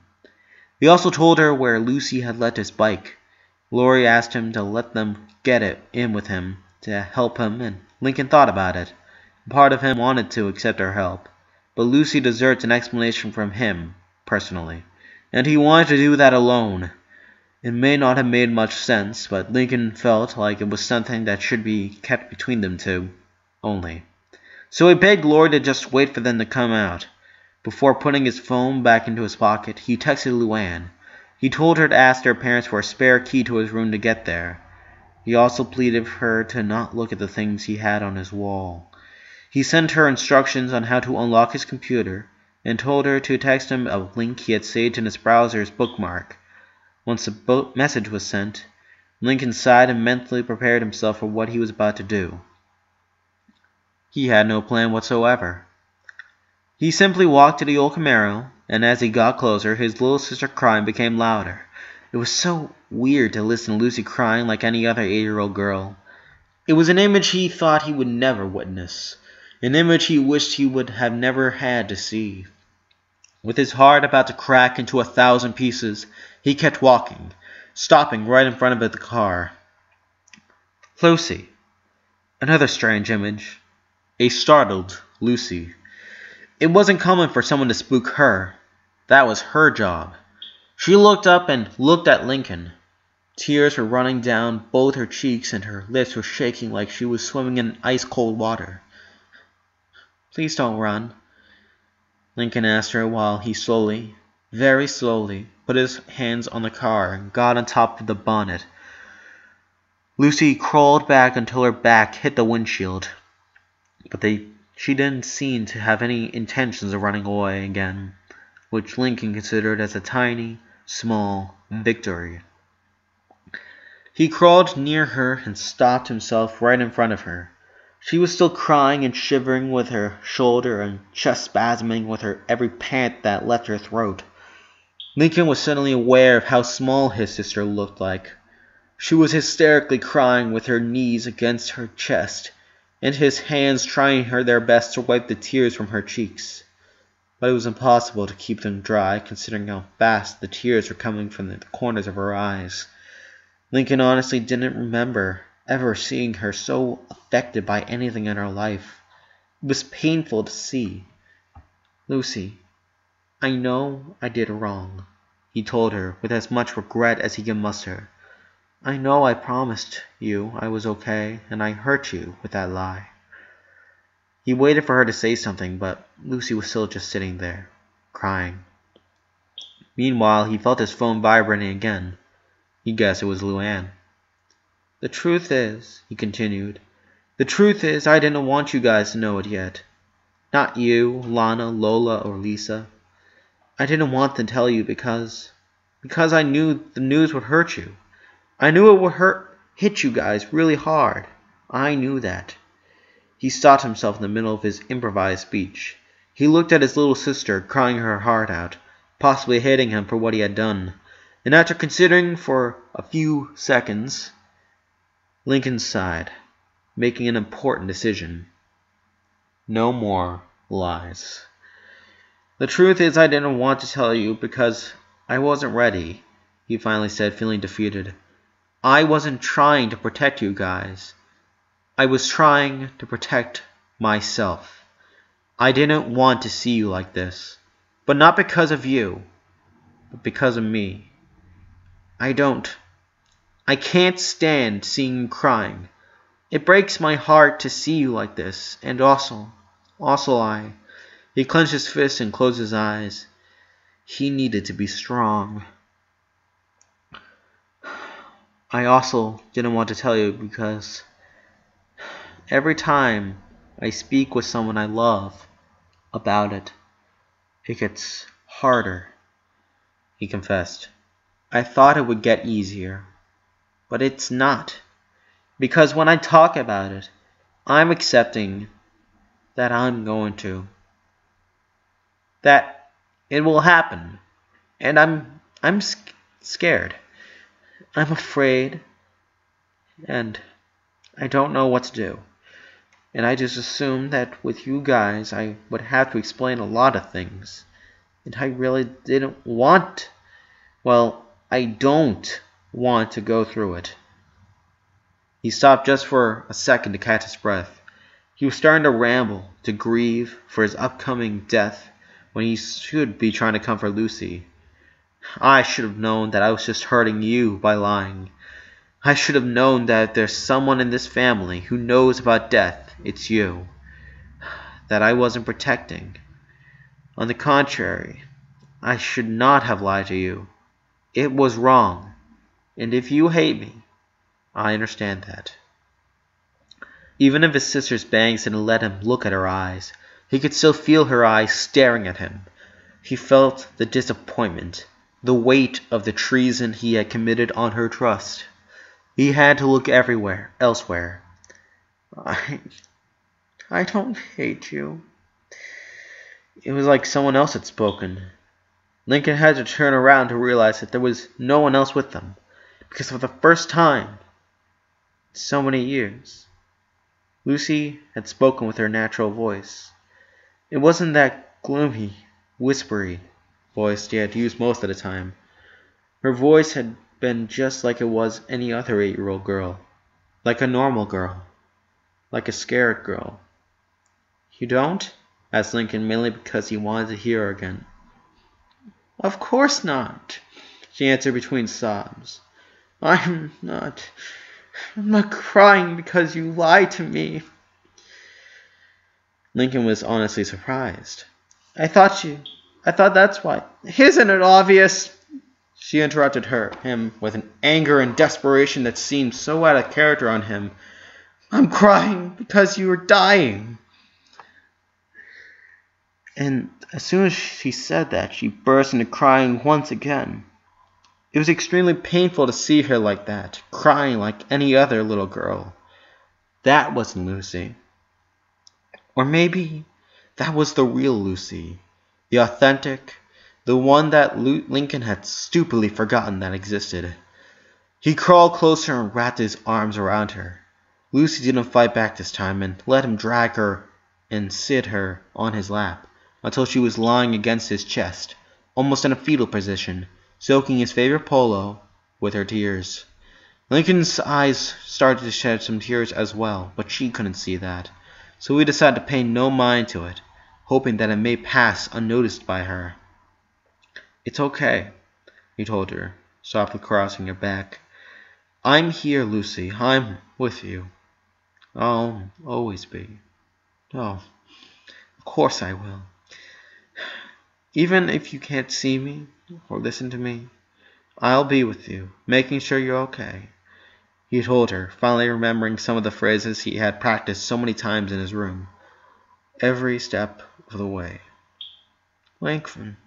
He also told her where Lucy had left his bike. Lori asked him to let them get it in with him to help him, and Lincoln thought about it. Part of him wanted to accept her help, but Lucy deserved an explanation from him, personally, and he wanted to do that alone. It may not have made much sense, but Lincoln felt like it was something that should be kept between them two, only. So he begged Lori to just wait for them to come out. Before putting his phone back into his pocket, he texted Luann. He told her to ask their parents for a spare key to his room to get there. He also pleaded for her to not look at the things he had on his wall. He sent her instructions on how to unlock his computer, and told her to text him a link he had saved in his browser's bookmark. Once the message was sent, Lincoln sighed and mentally prepared himself for what he was about to do. He had no plan whatsoever. He simply walked to the old Camaro, and as he got closer, his little sister crying became louder. It was so weird to listen to Lucy crying like any other 8-year-old girl. It was an image he thought he would never witness, an image he wished he would have never had to see. With his heart about to crack into 1,000 pieces, he kept walking, stopping right in front of the car. Lucy. Another strange image. A startled Lucy. It wasn't common for someone to spook her. That was her job. She looked up and looked at Lincoln. Tears were running down both her cheeks and her lips were shaking like she was swimming in ice-cold water. Please don't run, Lincoln asked her while he slowly, very slowly, put his hands on the car and got on top of the bonnet. Lucy crawled back until her back hit the windshield, but she didn't seem to have any intentions of running away again, which Lincoln considered as a tiny, small victory. He crawled near her and stopped himself right in front of her. She was still crying and shivering with her shoulder and chest spasming with her every pant that left her throat. Lincoln was suddenly aware of how small his sister looked like. She was hysterically crying with her knees against her chest, and his hands trying their best to wipe the tears from her cheeks. But it was impossible to keep them dry, considering how fast the tears were coming from the corners of her eyes. Lincoln honestly didn't remember ever seeing her so affected by anything in her life. It was painful to see. Lucy, I know I did wrong, he told her with as much regret as he could muster. I know I promised you I was okay, and I hurt you with that lie. He waited for her to say something, but Lucy was still just sitting there, crying. Meanwhile, he felt his phone vibrating again. He guessed it was Luann. "The truth is," he continued, "the truth is I didn't want you guys to know it yet. Not you, Lana, Lola, or Lisa. I didn't want to tell you because I knew the news would hurt you. I knew it would hit you guys really hard. I knew that." He stopped himself in the middle of his improvised speech. He looked at his little sister, crying her heart out, possibly hating him for what he had done. And after considering for a few seconds, Lincoln sighed, making an important decision. No more lies. "The truth is I didn't want to tell you because I wasn't ready," he finally said, feeling defeated. "I wasn't trying to protect you guys. I was trying to protect myself. I didn't want to see you like this. But not because of you, but because of me. I can't stand seeing you crying. It breaks my heart to see you like this. And also he clenched his fist and closed his eyes. He needed to be strong. I also didn't want to tell you because every time I speak with someone I love about it, it gets harder," he confessed. "I thought it would get easier, but it's not. Because when I talk about it, I'm accepting that I'm going to. That it will happen. And I'm scared. I'm afraid. And I don't know what to do. And I just assumed that with you guys I would have to explain a lot of things. And I really didn't want, I don't want to go through it." He stopped just for a second to catch his breath. He was starting to ramble, to grieve for his upcoming death when he should be trying to comfort Lucy. "I should have known that I was just hurting you by lying. I should have known that if there's someone in this family who knows about death, it's you. That I wasn't protecting. On the contrary, I should not have lied to you. It was wrong. And if you hate me, I understand that." Even if his sister's bangs didn't let him look at her eyes, he could still feel her eyes staring at him. He felt the disappointment, the weight of the treason he had committed on her trust. He had to look elsewhere. I don't hate you." It was like someone else had spoken. Lincoln had to turn around to realize that there was no one else with them, because for the first time in so many years, Lucy had spoken with her natural voice. It wasn't that gloomy, whispery voice she had used most of the time. Her voice had been just like it was any other 8-year-old girl, like a normal girl, like a scared girl. "You don't?" asked Lincoln, mainly because he wanted to hear her again. "Of course not," she answered between sobs. I'm not crying because you lied to me." Lincoln was honestly surprised. I thought that's why." "Isn't it obvious?" She interrupted him with an anger and desperation that seemed so out of character on him. "I'm crying because you are dying." And as soon as she said that, she burst into crying once again. It was extremely painful to see her like that, crying like any other little girl. That wasn't Lucy. Or maybe that was the real Lucy, the authentic, the one that Lincoln had stupidly forgotten that existed. He crawled closer and wrapped his arms around her. Lucy didn't fight back this time and let him drag her and sit her on his lap until she was lying against his chest, almost in a fetal position, soaking his favorite polo with her tears. Lincoln's eyes started to shed some tears as well, but she couldn't see that, so he decided to pay no mind to it, hoping that it may pass unnoticed by her. "It's okay," he told her, softly crossing her back. "I'm here, Lucy. I'm with you. I'll always be. Oh, of course I will. Even if you can't see me or listen to me, I'll be with you, making sure you're okay, he told her, finally remembering some of the phrases he had practiced so many times in his room, every step of the way. Lincoln,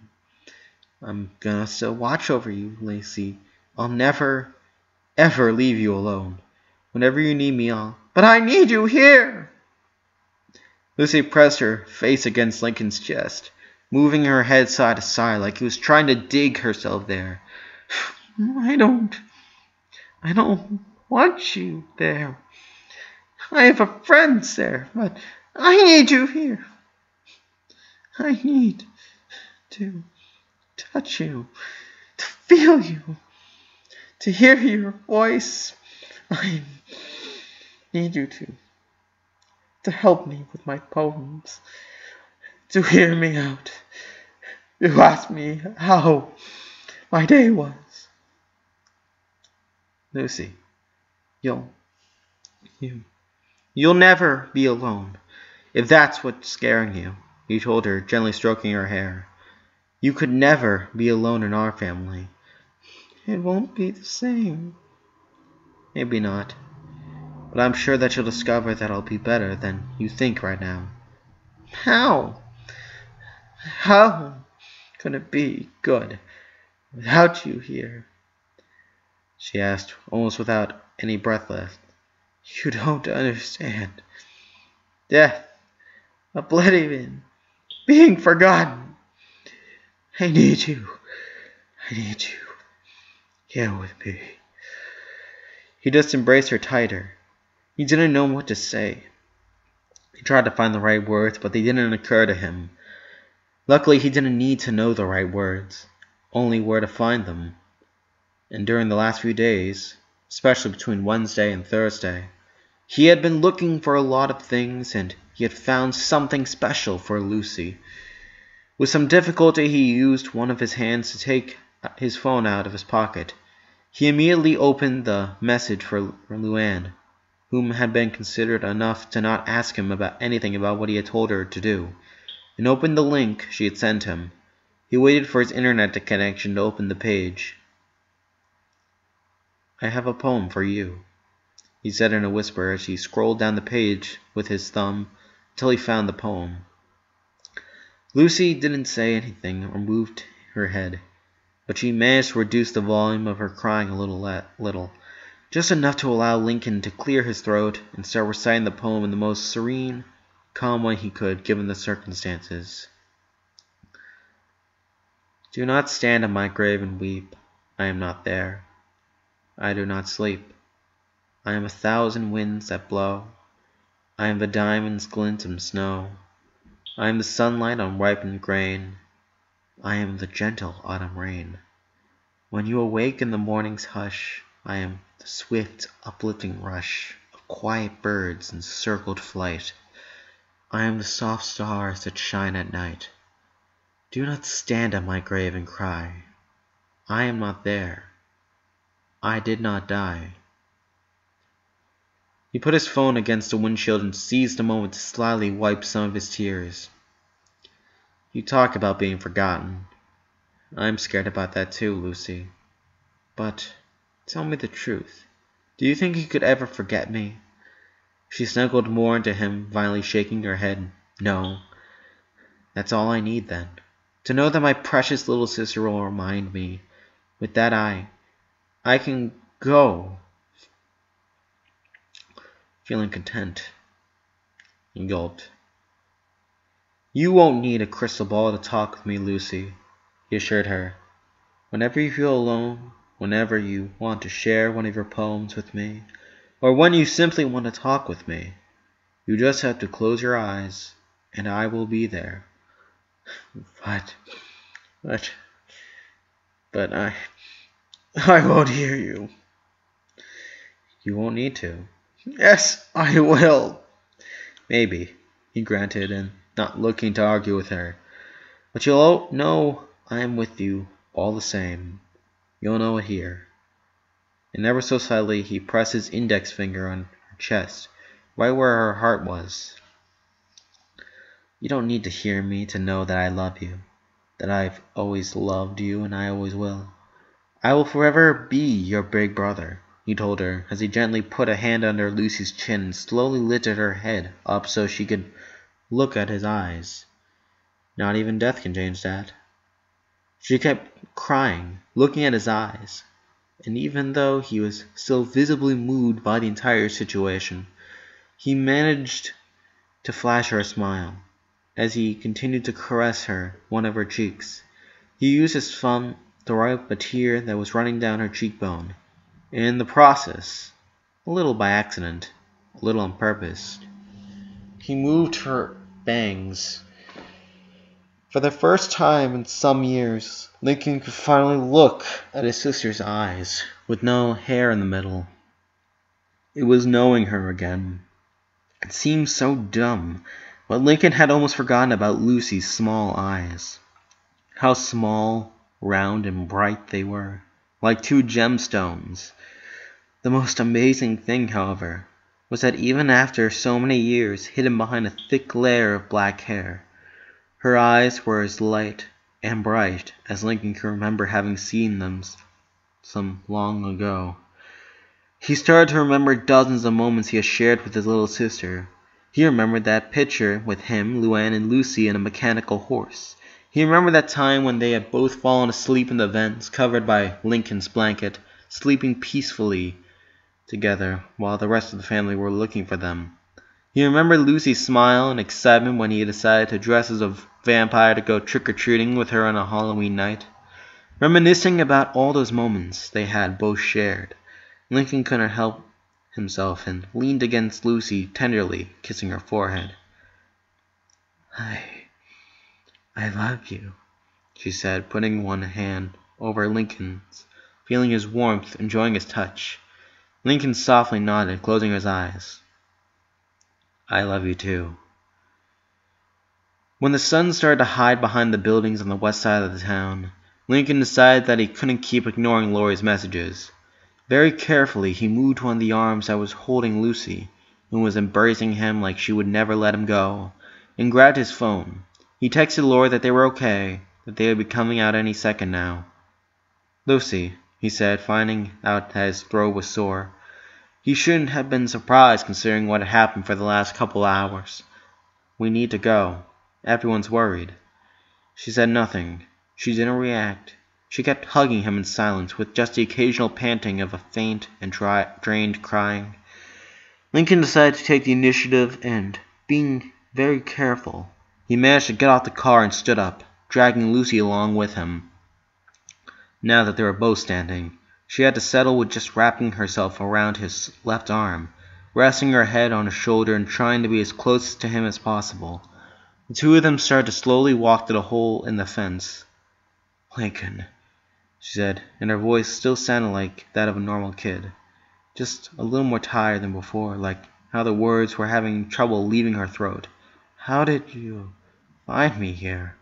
I'm gonna still watch over you, Lucy. I'll never, ever leave you alone. Whenever you need me, But I need you here! Lucy pressed her face against Lincoln's chest, moving her head side to side like he was trying to dig herself there. I don't want you there. I have a friend there, but I need you here. I need to touch you, to feel you, to hear your voice. I need you to help me with my poems, to hear me out, to ask me how my day was. Lucy, you'll never be alone, if that's what's scaring you, he told her, gently stroking her hair. You could never be alone in our family. It won't be the same. Maybe not. But I'm sure that you'll discover that I'll be better than you think right now. How? How could it be good without you here? She asked, almost without any breath left. You don't understand. Death, oblivion, being forgotten. I need you. I need you. Here with me. He just embraced her tighter. He didn't know what to say. He tried to find the right words, but they didn't occur to him. Luckily, he didn't need to know the right words, only where to find them. And during the last few days, especially between Wednesday and Thursday, he had been looking for a lot of things, and he had found something special for Lucy. With some difficulty, he used one of his hands to take his phone out of his pocket. He immediately opened the message for Luann, whom had been considerate enough to not ask him about anything about what he had told her to do, and opened the link she had sent him. He waited for his internet connection to open the page. I have a poem for you, he said in a whisper as he scrolled down the page with his thumb until he found the poem. Lucy didn't say anything or moved her head, but she managed to reduce the volume of her crying a little, just enough to allow Lincoln to clear his throat and start reciting the poem in the most serene, calm way he could, given the circumstances. Do not stand at my grave and weep. I am not there. I do not sleep. I am 1,000 winds that blow. I am the diamond's glint in snow. I am the sunlight on ripened grain. I am the gentle autumn rain. When you awake in the morning's hush, I am the swift, uplifting rush of quiet birds in circled flight. I am the soft stars that shine at night. Do not stand at my grave and cry. I am not there. I did not die. He put his phone against the windshield and seized a moment to slyly wipe some of his tears. You talk about being forgotten. I'm scared about that too, Lucy. But tell me the truth. Do you think you could ever forget me? She snuggled more into him, violently shaking her head. No. That's all I need then. To know that my precious little sister will remind me. With that I can go. Feeling content. He gulped. You won't need a crystal ball to talk with me, Lucy, he assured her. Whenever you feel alone, whenever you want to share one of your poems with me, or when you simply want to talk with me, you just have to close your eyes, and I will be there. But I won't hear you. You won't need to. Yes, I will. Maybe, he granted, and not looking to argue with her. But you'll know I am with you all the same. You'll know it here. And ever so slightly he pressed his index finger on her chest, right where her heart was. You don't need to hear me to know that I love you, that I've always loved you and I always will. I will forever be your big brother, he told her as he gently put a hand under Lucy's chin and slowly lifted her head up so she could look at his eyes. Not even death can change that. She kept crying, looking at his eyes, and even though he was still visibly moved by the entire situation, he managed to flash her a smile as he continued to caress one of her cheeks. He used his thumb to wipe a tear that was running down her cheekbone, and in the process, a little by accident, a little on purpose, he moved her bangs. For the first time in some years, Lincoln could finally look at his sister's eyes, with no hair in the middle. It was knowing her again. It seemed so dumb, but Lincoln had almost forgotten about Lucy's small eyes. How small, round, and bright they were, like two gemstones. The most amazing thing, however, was that even after so many years hidden behind a thick layer of black hair, her eyes were as light and bright as Lincoln could remember having seen them some long ago. He started to remember dozens of moments he had shared with his little sister. He remembered that picture with him, Luann, and Lucy in a mechanical horse. He remembered that time when they had both fallen asleep in the vents, covered by Lincoln's blanket, sleeping peacefully together while the rest of the family were looking for them. He remembered Lucy's smile and excitement when he had decided to dress as a vampire to go trick-or-treating with her on a Halloween night. Reminiscing about all those moments they had both shared, Lincoln couldn't help himself and leaned against Lucy tenderly, kissing her forehead. I love you, she said, putting one hand over Lincoln's, feeling his warmth, enjoying his touch. Lincoln softly nodded, closing his eyes. I love you too. When the sun started to hide behind the buildings on the west side of the town, Lincoln decided that he couldn't keep ignoring Laurie's messages. Very carefully, he moved one of the arms that was holding Lucy, and was embracing him like she would never let him go, and grabbed his phone. He texted Laurie that they were okay, that they would be coming out any second now. Lucy, he said, finding out that his throat was sore. He shouldn't have been surprised considering what had happened for the last couple hours. We need to go. Everyone's worried. She said nothing. She didn't react. She kept hugging him in silence, with just the occasional panting of a faint and drained crying. Lincoln decided to take the initiative and, being very careful, he managed to get off the car and stood up, dragging Lucy along with him. Now that they were both standing, she had to settle with just wrapping herself around his left arm, resting her head on his shoulder and trying to be as close to him as possible. The two of them started to slowly walk to the hole in the fence. Lincoln, she said, and her voice still sounded like that of a normal kid, just a little more tired than before, like how the words were having trouble leaving her throat. How did you find me here?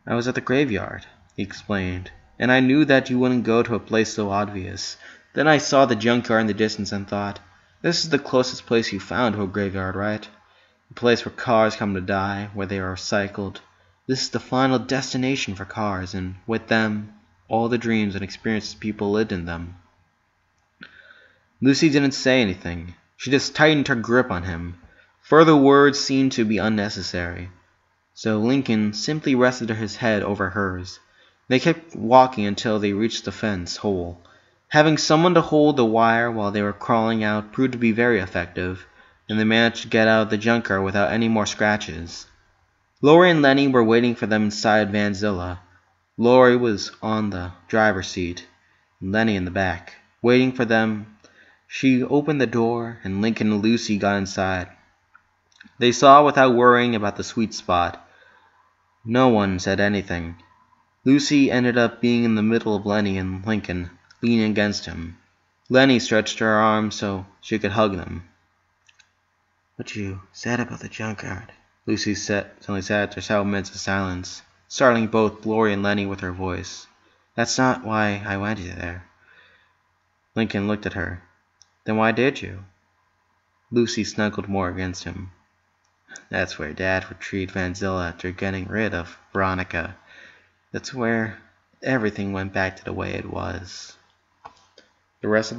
I was at the graveyard, he explained, and I knew that you wouldn't go to a place so obvious. Then I saw the junkyard in the distance and thought, this is the closest place you found to a graveyard, right? A place where cars come to die, where they are recycled. This is the final destination for cars, and with them, all the dreams and experiences people lived in them. Lucy didn't say anything. She just tightened her grip on him. Further words seemed to be unnecessary. So Lincoln simply rested his head over hers. They kept walking until they reached the fence hole. Having someone to hold the wire while they were crawling out proved to be very effective, and they managed to get out of the junkyard without any more scratches. Laurie and Lenny were waiting for them inside Vanzilla. Laurie was on the driver's seat, and Lenny in the back, waiting for them. She opened the door, and Lincoln and Lucy got inside. They saw without worrying about the sweet spot. No one said anything. Lucy ended up being in the middle of Lenny and Lincoln, leaning against him. Lenny stretched her arms so she could hug them. What you said about the junkyard, Lucy suddenly said after several minutes of silence, startling both Laurie and Lenny with her voice. That's not why I went there. Lincoln looked at her. Then why did you? Lucy snuggled more against him. That's where Dad retrieved Vanzilla after getting rid of Veronica. That's where everything went back to the way it was. The rest of